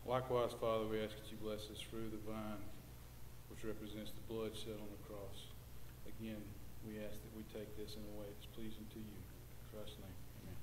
Likewise, Father, we ask that you bless this fruit of the vine, which represents the blood shed on the cross. Again, we ask that we take this in a way that's pleasing to you. In Christ's name, amen.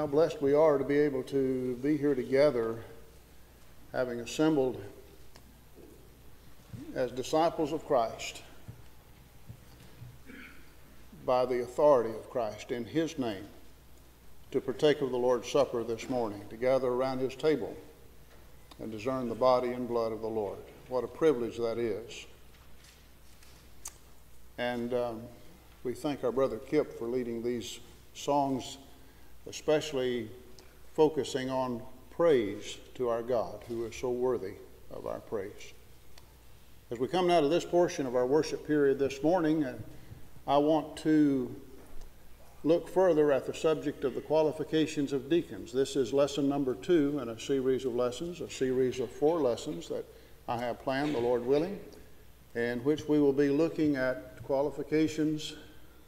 How blessed we are to be able to be here together, having assembled as disciples of Christ by the authority of Christ in His name to partake of the Lord's Supper this morning, to gather around His table and discern the body and blood of the Lord. What a privilege that is. And we thank our brother Kip for leading these songs, especially focusing on praise to our God, who is so worthy of our praise. As we come now to this portion of our worship period this morning, I want to look further at the subject of the qualifications of deacons. This is lesson number 2 in a series of lessons, a series of 4 lessons that I have planned, the Lord willing, in which we will be looking at qualifications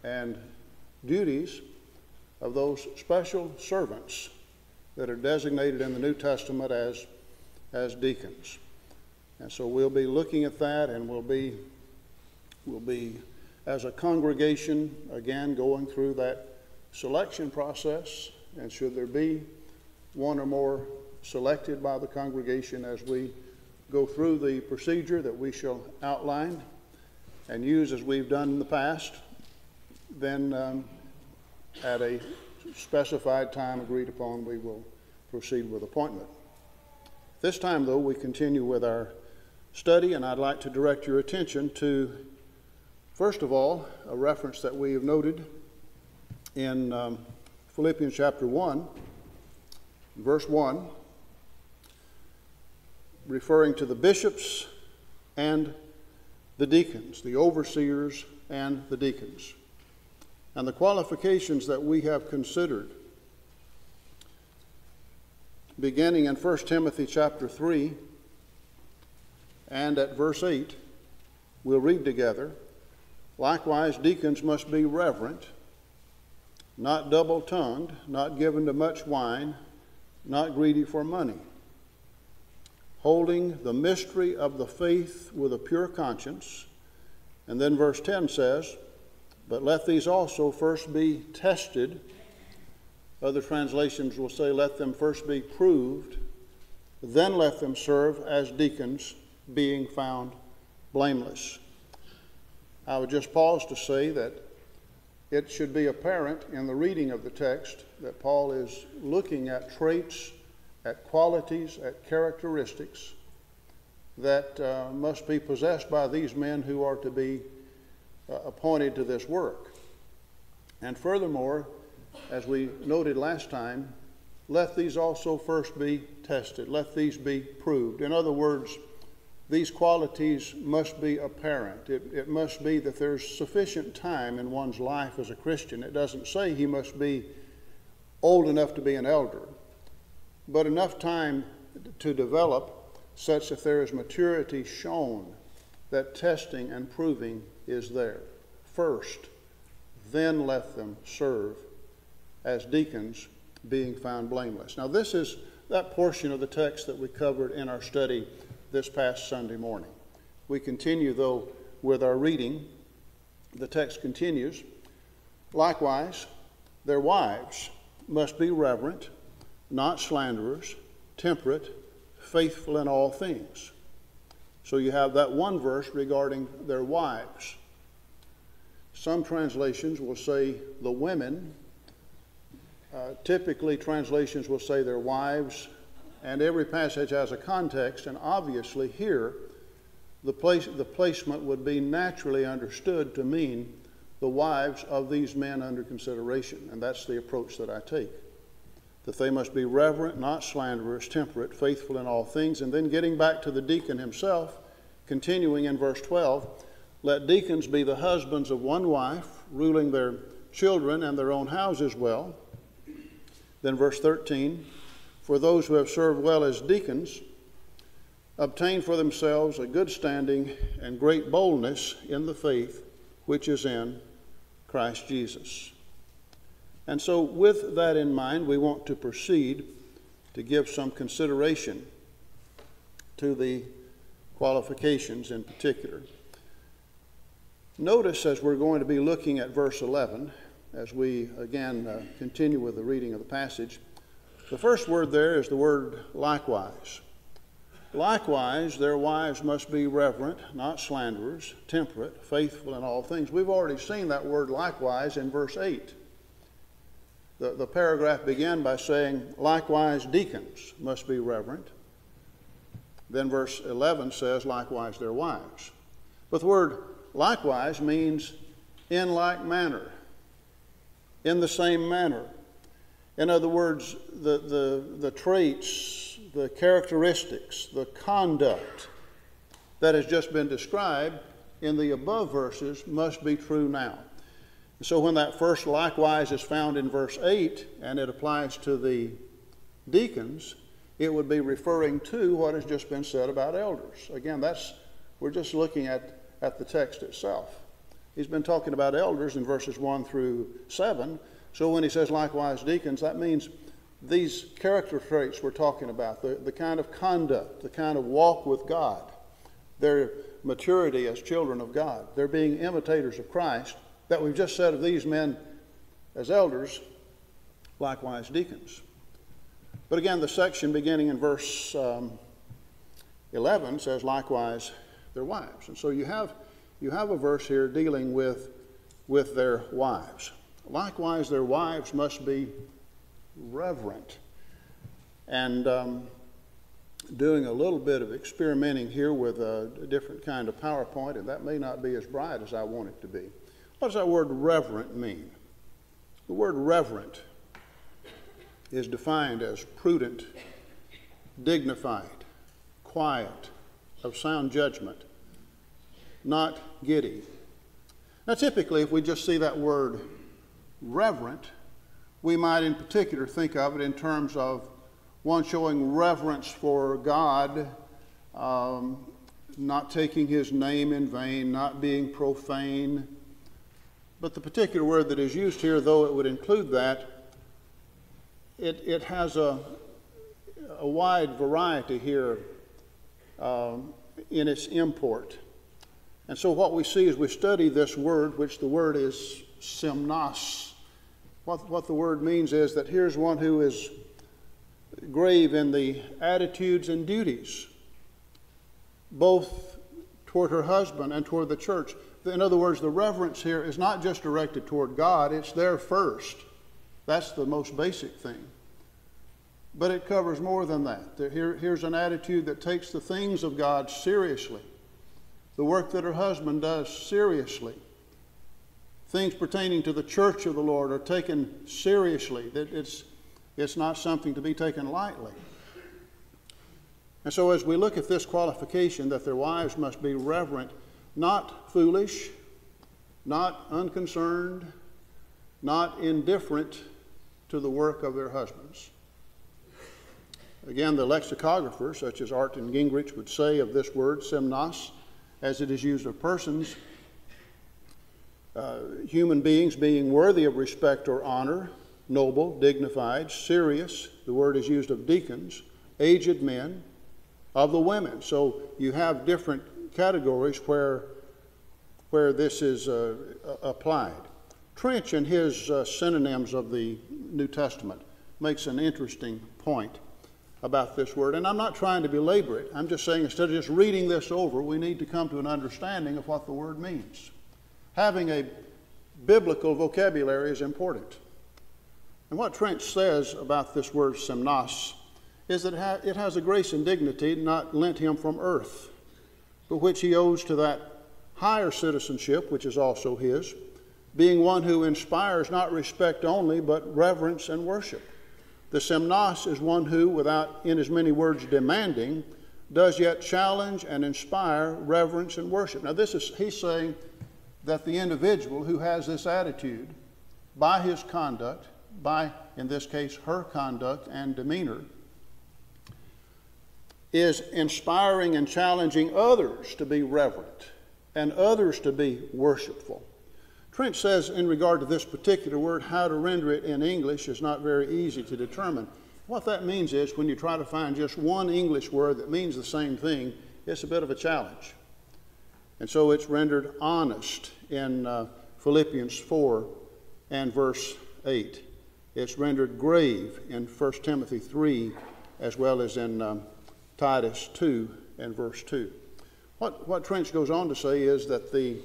and duties of those special servants that are designated in the New Testament as deacons. And so we'll be looking at that, and we'll be as a congregation, again, going through that selection process. And should there be one or more selected by the congregation as we go through the procedure that we shall outline and use as we've done in the past, then at a specified time agreed upon, we will proceed with appointment. This time, though, we continue with our study, and I'd like to direct your attention to, first of all, a reference that we have noted in Philippians chapter 1, verse 1, referring to the bishops and the deacons, the overseers and the deacons, and the qualifications that we have considered. Beginning in 1 Timothy chapter 3 and at verse 8, we'll read together, "Likewise, deacons must be reverent, not double-tongued, not given to much wine, not greedy for money, holding the mystery of the faith with a pure conscience." And then verse 10 says, "But let these also first be tested." Other translations will say, "Let them first be proved, then let them serve as deacons, being found blameless." I would just pause to say that it should be apparent in the reading of the text that Paul is looking at traits, at qualities, at characteristics that must be possessed by these men who are to be appointed to this work. And furthermore, as we noted last time, let these also first be tested. Let these be proved. In other words, these qualities must be apparent. It must be that there's sufficient time in one's life as a Christian. It doesn't say he must be old enough to be an elder, but enough time to develop such that there is maturity shown, that testing and proving is there. First, then let them serve as deacons, being found blameless. Now, this is that portion of the text that we covered in our study this past Sunday morning. We continue, though, with our reading. The text continues, "Likewise, their wives must be reverent, not slanderers, temperate, faithful in all things." So you have that one verse regarding their wives. Some translations will say the women. Typically, translations will say their wives, and every passage has a context, and obviously here, the placement would be naturally understood to mean the wives of these men under consideration, and that's the approach that I take. That they must be reverent, not slanderers, temperate, faithful in all things. And then getting back to the deacon himself, continuing in verse 12, "Let deacons be the husbands of one wife, ruling their children and their own houses well." Then verse 13, "For those who have served well as deacons obtain for themselves a good standing and great boldness in the faith which is in Christ Jesus." And so with that in mind, we want to proceed to give some consideration to the qualifications in particular. Notice, as we're going to be looking at verse 11, as we again continue with the reading of the passage, The first word there is the word likewise. Likewise, their wives must be reverent, not slanderers, temperate, faithful in all things. We've already seen that word likewise in verse 8. The paragraph began by saying, likewise, deacons must be reverent. Then verse 11 says, likewise, their wives. But the word likewise means in like manner, in the same manner. In other words, the traits, the characteristics, the conduct that has just been described in the above verses must be true now. So when that first likewise is found in verse 8 and it applies to the deacons, it would be referring to what has just been said about elders. Again, we're just looking at the text itself. He's been talking about elders in verses 1 through 7. So when he says likewise deacons, that means these character traits we're talking about, the kind of conduct, the kind of walk with God, their maturity as children of God, their being imitators of Christ, that we've just said of these men as elders, likewise deacons. But again, the section beginning in verse 11 says likewise their wives. And so you have a verse here dealing with their wives. Likewise, their wives must be reverent. And doing a little bit of experimenting here with a different kind of PowerPoint, and that may not be as bright as I want it to be. What does that word reverent mean? The word reverent is defined as prudent, dignified, quiet, of sound judgment, not giddy. Now, typically, if we just see that word reverent, we might in particular think of it in terms of one showing reverence for God, not taking his name in vain, not being profane. But the particular word that is used here, though it would include that, it has a wide variety here in its import. And so what we see as we study this word, which the word is simnos, what the word means is that here's one who is grave in the attitudes and duties, both toward her husband and toward the church. In other words, the reverence here is not just directed toward God, it's there first. That's the most basic thing. But it covers more than that. Here's an attitude that takes the things of God seriously. The work that her husband does seriously. Things pertaining to the church of the Lord are taken seriously. It's not something to be taken lightly. And so as we look at this qualification that their wives must be reverent, not foolish, not unconcerned, not indifferent to the work of their husbands. Again, the lexicographers, such as Art and Gingrich, would say of this word, simnos, as it is used of persons, human beings being worthy of respect or honor, noble, dignified, serious. The word is used of deacons, aged men, of the women. So you have different categories where this is applied. Trench, in his synonyms of the New Testament, makes an interesting point about this word. And I'm not trying to belabor it. I'm just saying instead of just reading this over, we need to come to an understanding of what the word means. Having a biblical vocabulary is important. And what Trench says about this word simnos is that it has a grace and dignity not lent him from earth, but which he owes to that higher citizenship, which is also his, being one who inspires not respect only, but reverence and worship. The simnos is one who, without in as many words demanding, does yet challenge and inspire reverence and worship. Now he's saying that the individual who has this attitude, by his conduct, by, in this case, her conduct and demeanor, is inspiring and challenging others to be reverent and others to be worshipful. Trench says in regard to this particular word, how to render it in English is not very easy to determine. What that means is when you try to find just one English word that means the same thing, it's a bit of a challenge. And so it's rendered honest in Philippians 4 and verse 8. It's rendered grave in 1 Timothy 3 as well as in Titus 2 and verse 2. What Trench goes on to say is that the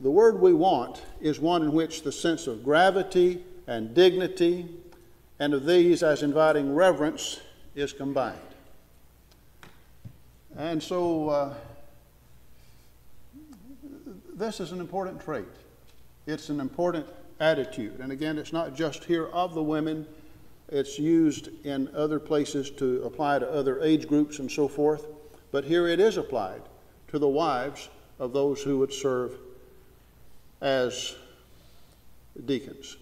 word we want is one in which the sense of gravity and dignity and of these as inviting reverence is combined. And so this is an important trait. It's an important attitude. And again, it's not just here of the women. It's used in other places to apply to other age groups and so forth. But here it is applied to the wives of those who would serve as deacons.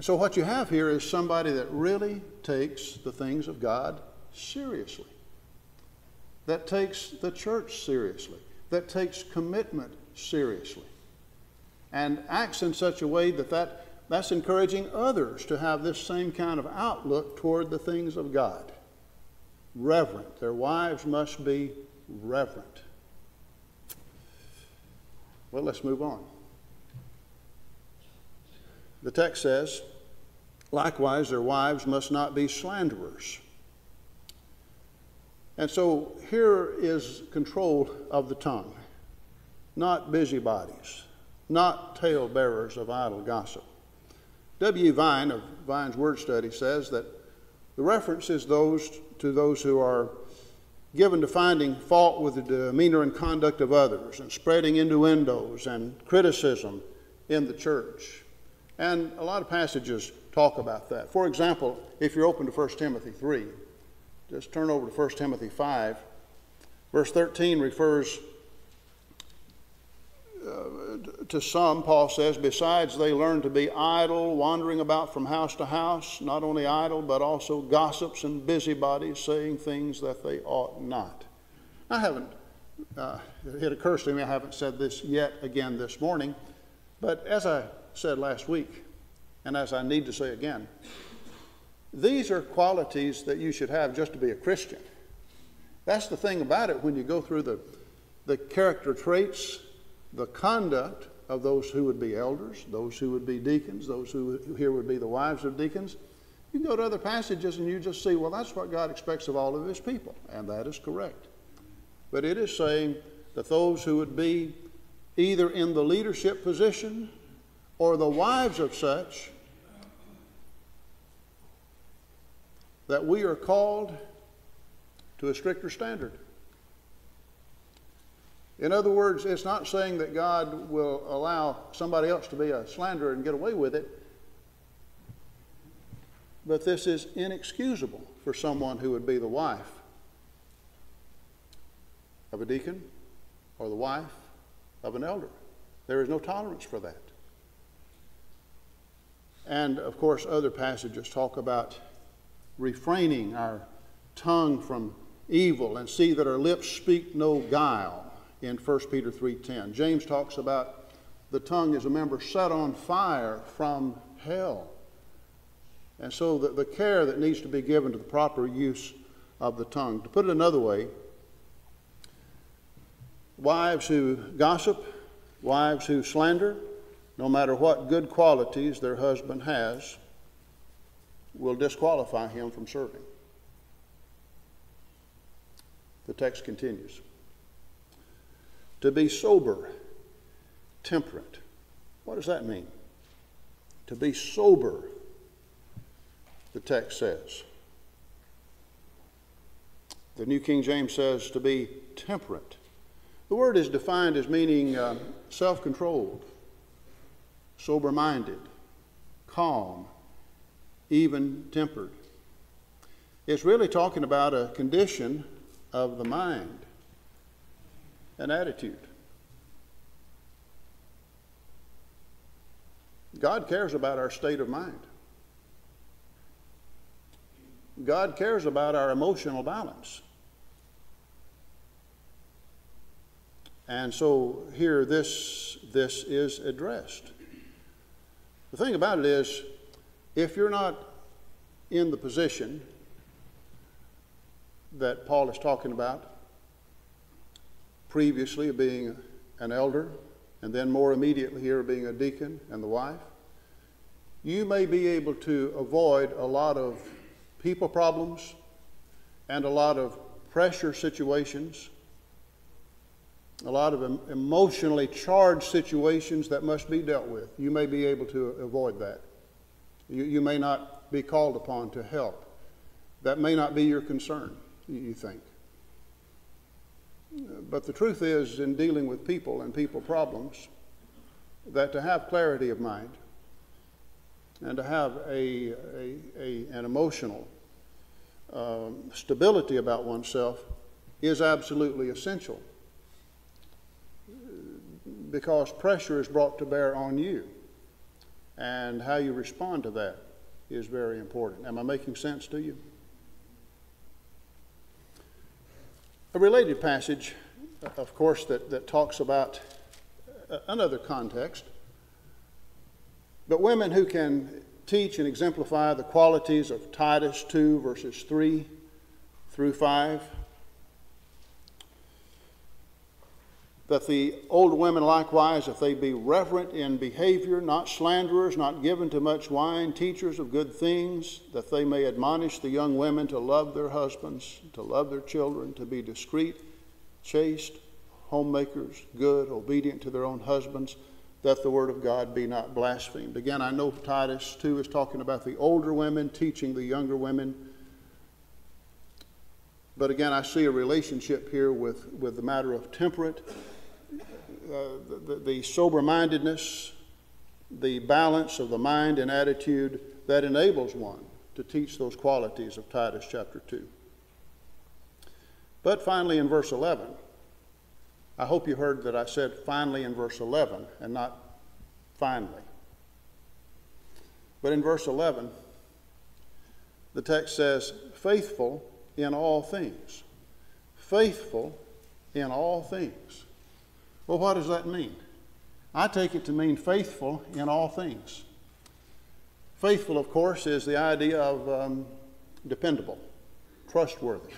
So what you have here is somebody that really takes the things of God seriously, that takes the church seriously, that takes commitment seriously, and acts in such a way that's encouraging others to have this same kind of outlook toward the things of God. Reverent. Their wives must be reverent. Well, let's move on. The text says, likewise, their wives must not be slanderers. And so here is control of the tongue, not busybodies, not talebearers of idle gossip. W. Vine of Vine's Word Study says that the reference is to those who are given to finding fault with the demeanor and conduct of others and spreading innuendos and criticism in the church. And a lot of passages talk about that. For example, if you're open to 1 Timothy 3, just turn over to 1 Timothy 5. Verse 13 refers to some, Paul says, besides they learn to be idle, wandering about from house to house, not only idle, but also gossips and busybodies, saying things that they ought not. I haven't, it occurs to me I haven't said this yet again this morning, but as I said last week, and as I need to say again, these are qualities that you should have just to be a Christian. That's the thing about it when you go through the character traits, the conduct of those who would be elders, those who would be deacons, those who here would be the wives of deacons. You can go to other passages and you just see, well, that's what God expects of all of his people, and that is correct. But it is saying that those who would be either in the leadership position or the wives of such, that we are called to a stricter standard. In other words, it's not saying that God will allow somebody else to be a slanderer and get away with it, but this is inexcusable for someone who would be the wife of a deacon or the wife of an elder. There is no tolerance for that. And, of course, other passages talk about refraining our tongue from evil and see that our lips speak no guile in 1 Peter 3:10. James talks about the tongue as a member set on fire from hell. And so the care that needs to be given to the proper use of the tongue. To put it another way, wives who gossip, wives who slander, no matter what good qualities their husband has, will disqualify him from serving. The text continues. To be sober, temperate. What does that mean? To be sober, the text says. The New King James says to be temperate. The word is defined as meaning self-controlled, sober-minded, calm, even-tempered. It's really talking about a condition of the mind, an attitude. God cares about our state of mind. God cares about our emotional balance. And so here this is addressed. The thing about it is, if you're not in the position that Paul is talking about, previously being an elder, and then more immediately here being a deacon and the wife, you may be able to avoid a lot of people problems and a lot of pressure situations, a lot of emotionally charged situations that must be dealt with. You may be able to avoid that. You may not be called upon to help. That may not be your concern, you think. But the truth is, in dealing with people and people problems, that to have clarity of mind and to have an emotional stability about oneself is absolutely essential, because pressure is brought to bear on you, and how you respond to that is very important. Am I making sense to you? A related passage, of course, that talks about another context, but women who can teach and exemplify the qualities of Titus 2, verses 3 through 5. That the older women likewise, if they be reverent in behavior, not slanderers, not given to much wine, teachers of good things, that they may admonish the young women to love their husbands, to love their children, to be discreet, chaste, homemakers, good, obedient to their own husbands, that the word of God be not blasphemed. Again, I know Titus 2 is talking about the older women teaching the younger women. But again, I see a relationship here with the matter of temperate, the sober-mindedness, the balance of the mind and attitude that enables one to teach those qualities of Titus chapter 2. But finally in verse 11, I hope you heard that I said finally in verse 11 and not finally. But in verse 11, the text says, faithful in all things. Faithful in all things. Well, what does that mean? I take it to mean faithful in all things. Faithful, of course, is the idea of dependable, trustworthy.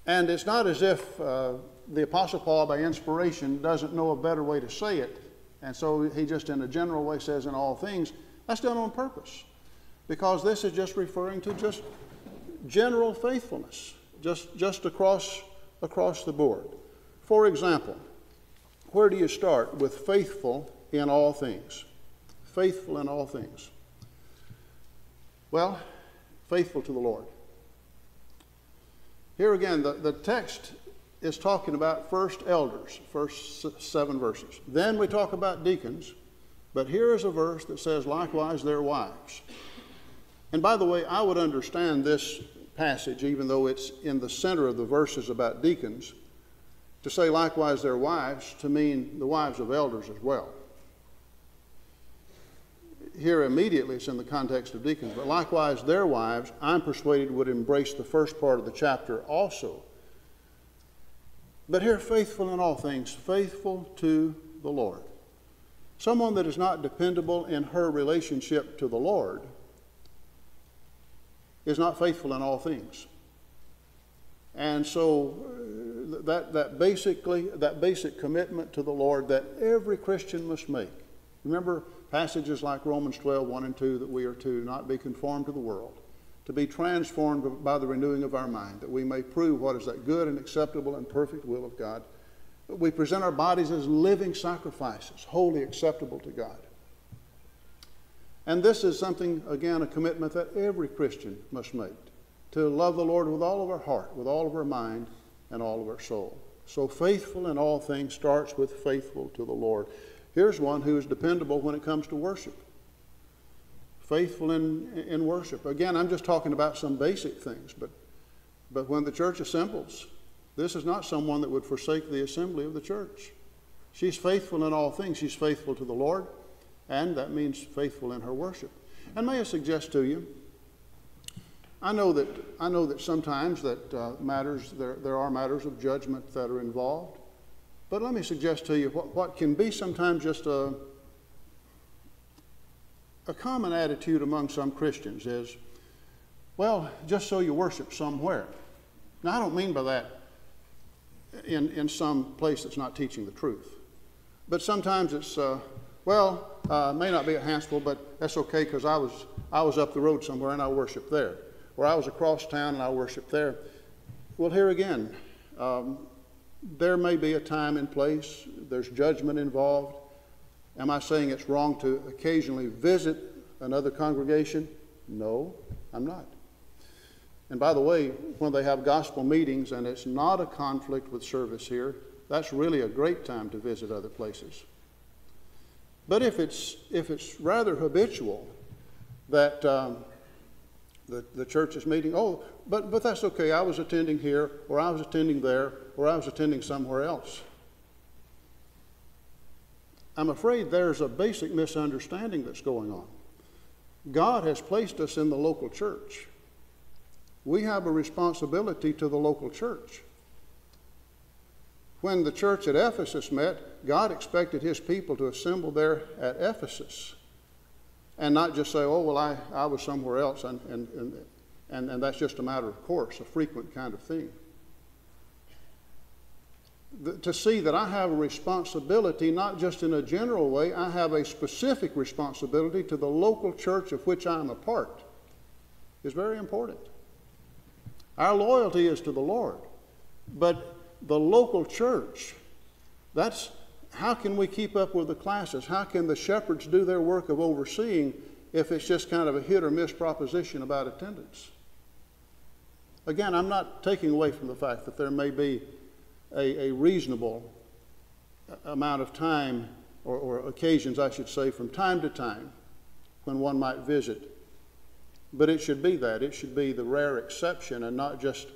And it's not as if the Apostle Paul, by inspiration, doesn't know a better way to say it, and so he just in a general way says in all things. That's done on purpose, because this is just referring to just general faithfulness, just across the board. For example, where do you start with faithful in all things? Faithful in all things. Well, faithful to the Lord. Here again, the text is talking about first elders, first 7 verses. Then we talk about deacons, but here is a verse that says, likewise their wives. And by the way, I would understand this passage, even though it's in the center of the verses about deacons, to say likewise their wives to mean the wives of elders as well. Here immediately it's in the context of deacons, but likewise their wives, I'm persuaded, would embrace the first part of the chapter also. But here, faithful in all things, faithful to the Lord. Someone that is not dependable in her relationship to the Lord is not faithful in all things. And so that basic commitment to the Lord that every Christian must make. Remember passages like Romans 12, 1 and 2, that we are to not be conformed to the world, to be transformed by the renewing of our mind, that we may prove what is that good and acceptable and perfect will of God. We present our bodies as living sacrifices, wholly acceptable to God. And this is something, again, a commitment that every Christian must make, to love the Lord with all of our heart, with all of our mind, and all of our soul. So faithful in all things starts with faithful to the Lord. Here's one who is dependable when it comes to worship. Faithful in worship. Again, I'm just talking about some basic things, but when the church assembles, this is not someone that would forsake the assembly of the church. She's faithful in all things. She's faithful to the Lord, and that means faithful in her worship. And may I suggest to you, I know that sometimes that there are matters of judgment that are involved, but let me suggest to you what can be sometimes just a common attitude among some Christians is, well, just so you worship somewhere. Now, I don't mean by that in some place that's not teaching the truth. But sometimes it's, Well, may not be at Hanceville, but that's okay because I was up the road somewhere and I worshiped there. Or I was across town and I worshiped there. Well, here again, there may be a time and place. There's judgment involved. Am I saying it's wrong to occasionally visit another congregation? No, I'm not. And by the way, when they have gospel meetings and it's not a conflict with service here, that's really a great time to visit other places. But if it's rather habitual that the church is meeting, but that's okay, I was attending here, or I was attending there, or I was attending somewhere else. I'm afraid there's a basic misunderstanding that's going on. God has placed us in the local church. We have a responsibility to the local church. When the church at Ephesus met, God expected his people to assemble there at Ephesus and not just say, oh, well, I was somewhere else, and that's just a matter of course, a frequent kind of thing. To see that I have a responsibility, not just in a general way, I have a specific responsibility to the local church of which I am a part, is very important. Our loyalty is to the Lord, but the local church, that's how can we keep up with the classes? How can the shepherds do their work of overseeing if it's just kind of a hit or miss proposition about attendance? Again, I'm not taking away from the fact that there may be a reasonable amount of time or occasions, I should say, from time to time when one might visit. But it should be that. It should be the rare exception and not just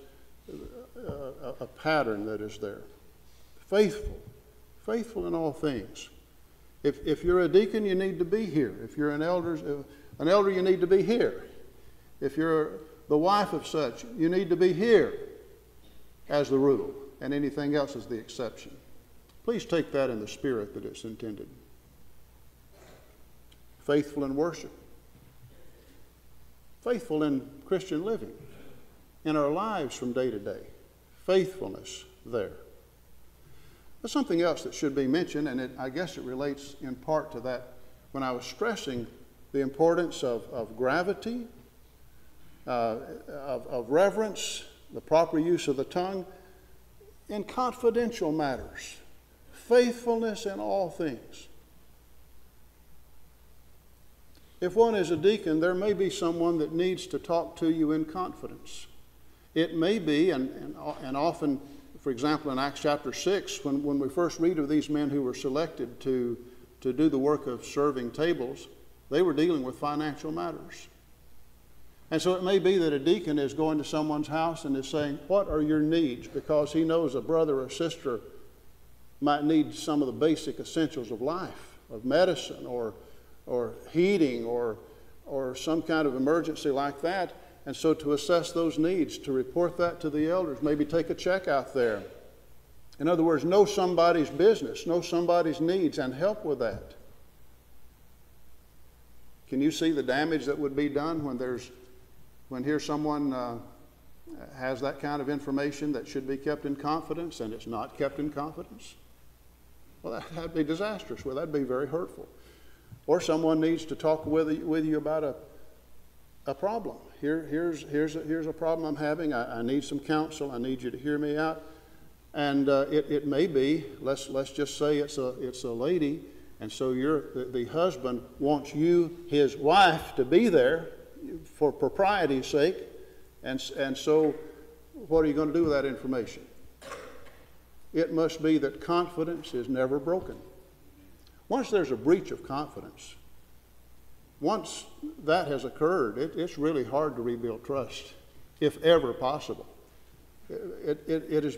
a pattern that is there. Faithful in all things. If you're a deacon, you need to be here. If you're an elder, you need to be here. If you're the wife of such, you need to be here as the rule, and anything else is the exception. Please take that in the spirit that it's intended. Faithful in worship. Faithful in Christian living, in our lives from day to day. Faithfulness there. But something else that should be mentioned, and I guess it relates in part to that when I was stressing the importance of gravity, of reverence, the proper use of the tongue, in confidential matters. Faithfulness in all things. If one is a deacon, there may be someone that needs to talk to you in confidence. It may be, and often, for example, in Acts chapter 6, when we first read of these men who were selected to do the work of serving tables, they were dealing with financial matters. And so it may be that a deacon is going to someone's house and is saying, what are your needs? Because he knows a brother or sister might need some of the basic essentials of life, of medicine or heating or some kind of emergency like that. And so to assess those needs, to report that to the elders, maybe take a check out there. In other words, know somebody's business, know somebody's needs, and help with that. Can you see the damage that would be done when here someone has that kind of information that should be kept in confidence and it's not kept in confidence? Well, that'd be disastrous. Well, that'd be very hurtful. Or someone needs to talk with you about a problem. Here's a problem I'm having. I need some counsel. I need you to hear me out. And it may be, let's just say it's a lady, and so the husband wants you, his wife, to be there for propriety's sake. And so what are you going to do with that information? It must be that confidence is never broken. Once there's a breach of confidence, once that has occurred, it's really hard to rebuild trust, if ever possible. It's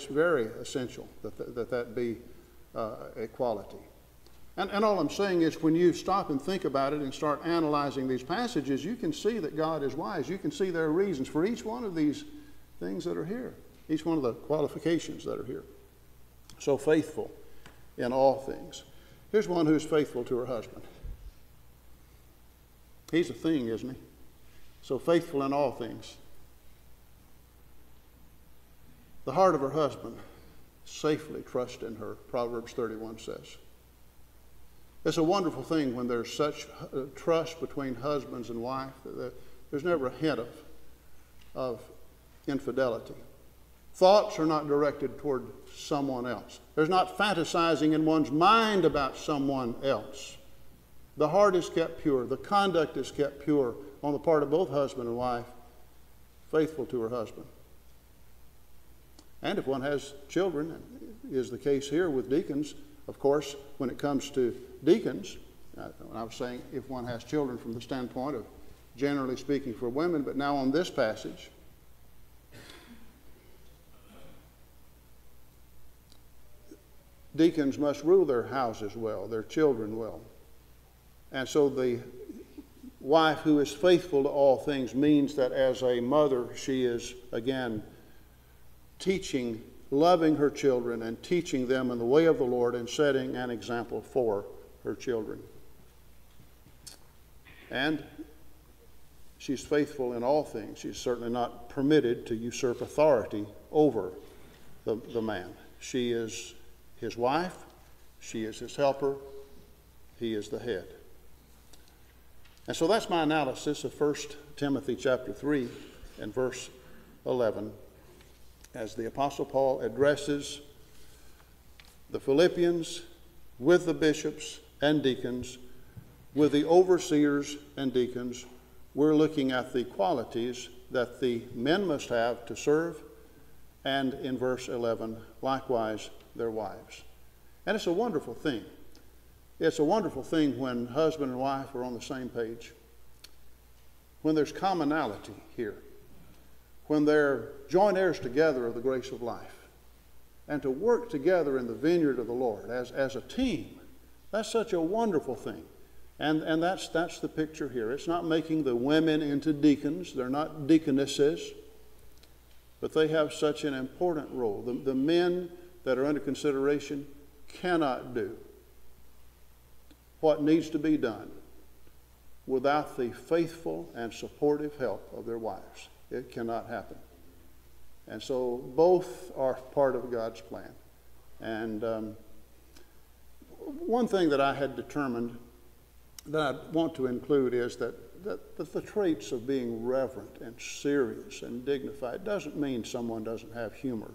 very essential that be a quality. And all I'm saying is when you stop and think about it and start analyzing these passages, you can see that God is wise. You can see there are reasons for each one of these things that are here, each one of the qualifications that are here. So faithful in all things. Here's one who's faithful to her husband. He's a thing, isn't he? So faithful in all things. The heart of her husband safely trusts in her, Proverbs 31 says. It's a wonderful thing when there's such trust between husbands and wife. There's never a hint of infidelity. Thoughts are not directed toward someone else. There's not fantasizing in one's mind about someone else. The heart is kept pure. The conduct is kept pure on the part of both husband and wife, faithful to her husband. And if one has children, is the case here with deacons, of course, when it comes to deacons, I was saying if one has children from the standpoint of generally speaking for women, but now on this passage, deacons must rule their houses well, their children well. And so the wife who is faithful to all things means that as a mother, she is, again, teaching, loving her children and teaching them in the way of the Lord and setting an example for her children. And she's faithful in all things. She's certainly not permitted to usurp authority over the man. She is his wife. She is his helper. He is the head. And so that's my analysis of 1 Timothy chapter 3 and verse 11 as the Apostle Paul addresses the Philippians with the bishops and deacons, with the overseers and deacons. We're looking at the qualities that the men must have to serve, and in verse 11, likewise their wives. And it's a wonderful thing. It's a wonderful thing when husband and wife are on the same page, when there's commonality here, when they're joint heirs together of the grace of life, and to work together in the vineyard of the Lord as a team. That's such a wonderful thing. And that's the picture here. It's not making the women into deacons. They're not deaconesses, but they have such an important role. The men that are under consideration cannot do what needs to be done without the faithful and supportive help of their wives. It cannot happen. And so both are part of God's plan. And one thing that I had determined that I want to include is that the traits of being reverent and serious and dignified doesn't mean someone doesn't have humor.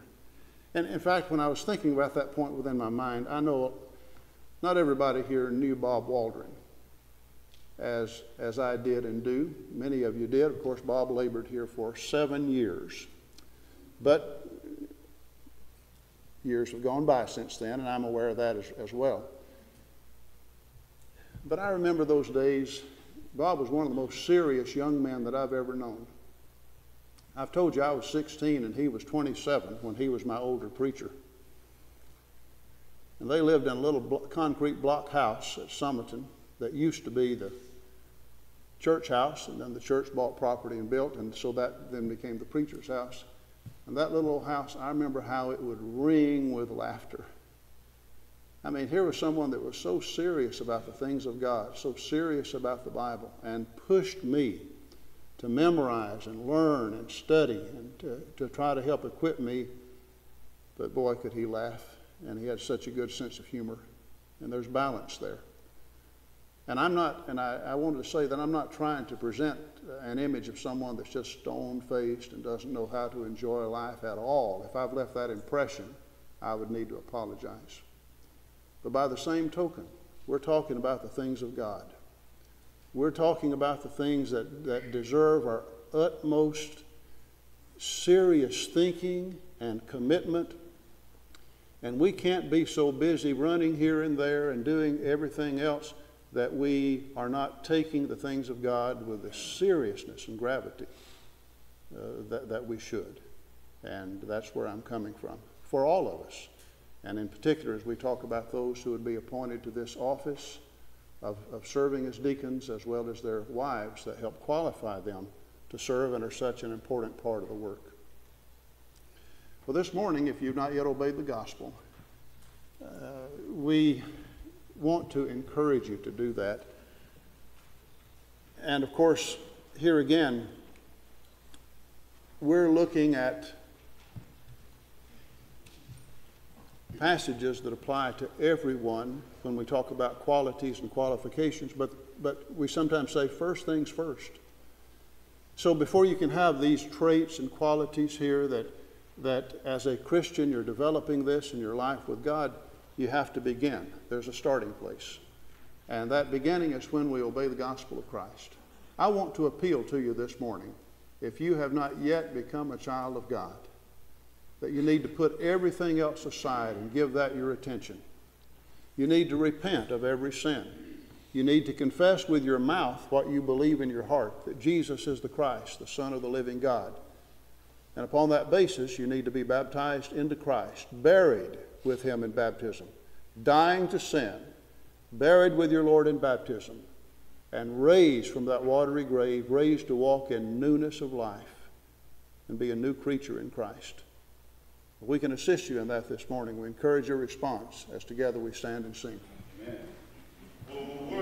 And in fact, when I was thinking about that point within my mind, I know not everybody here knew Bob Waldron as I did and do. Many of you did. Of course, Bob labored here for 7 years. But years have gone by since then, and I'm aware of that as well. But I remember those days. Bob was one of the most serious young men that I've ever known. I've told you I was 16 and he was 27 when he was my older preacher. And they lived in a little concrete block house at Summerton that used to be the church house, and then the church bought property and built, and so that then became the preacher's house. And that little old house, I remember how it would ring with laughter. I mean, here was someone that was so serious about the things of God, so serious about the Bible, and pushed me to memorize and learn and study and to try to help equip me. But boy, could he laugh, and he had such a good sense of humor, and there's balance there. And I wanted to say that I'm not trying to present an image of someone that's just stone-faced and doesn't know how to enjoy life at all. If I've left that impression, I would need to apologize. But by the same token, we're talking about the things of God. We're talking about the things that deserve our utmost serious thinking and commitment. And we can't be so busy running here and there and doing everything else that we are not taking the things of God with the seriousness and gravity that we should. And that's where I'm coming from, for all of us. And in particular, as we talk about those who would be appointed to this office of serving as deacons, as well as their wives that help qualify them to serve and are such an important part of the work. Well, this morning, if you've not yet obeyed the gospel, we want to encourage you to do that. And of course, here again, we're looking at passages that apply to everyone when we talk about qualities and qualifications, but we sometimes say first things first. So before you can have these traits and qualities here that as a Christian you're developing this in your life with God, you have to begin. There's a starting place. And that beginning is when we obey the gospel of Christ. I want to appeal to you this morning, if you have not yet become a child of God, that you need to put everything else aside and give that your attention. You need to repent of every sin. You need to confess with your mouth what you believe in your heart, that Jesus is the Christ, the Son of the living God. And upon that basis, you need to be baptized into Christ, buried with him in baptism, dying to sin, buried with your Lord in baptism, and raised from that watery grave, raised to walk in newness of life and be a new creature in Christ. We can assist you in that this morning. We encourage your response as together we stand and sing. Amen.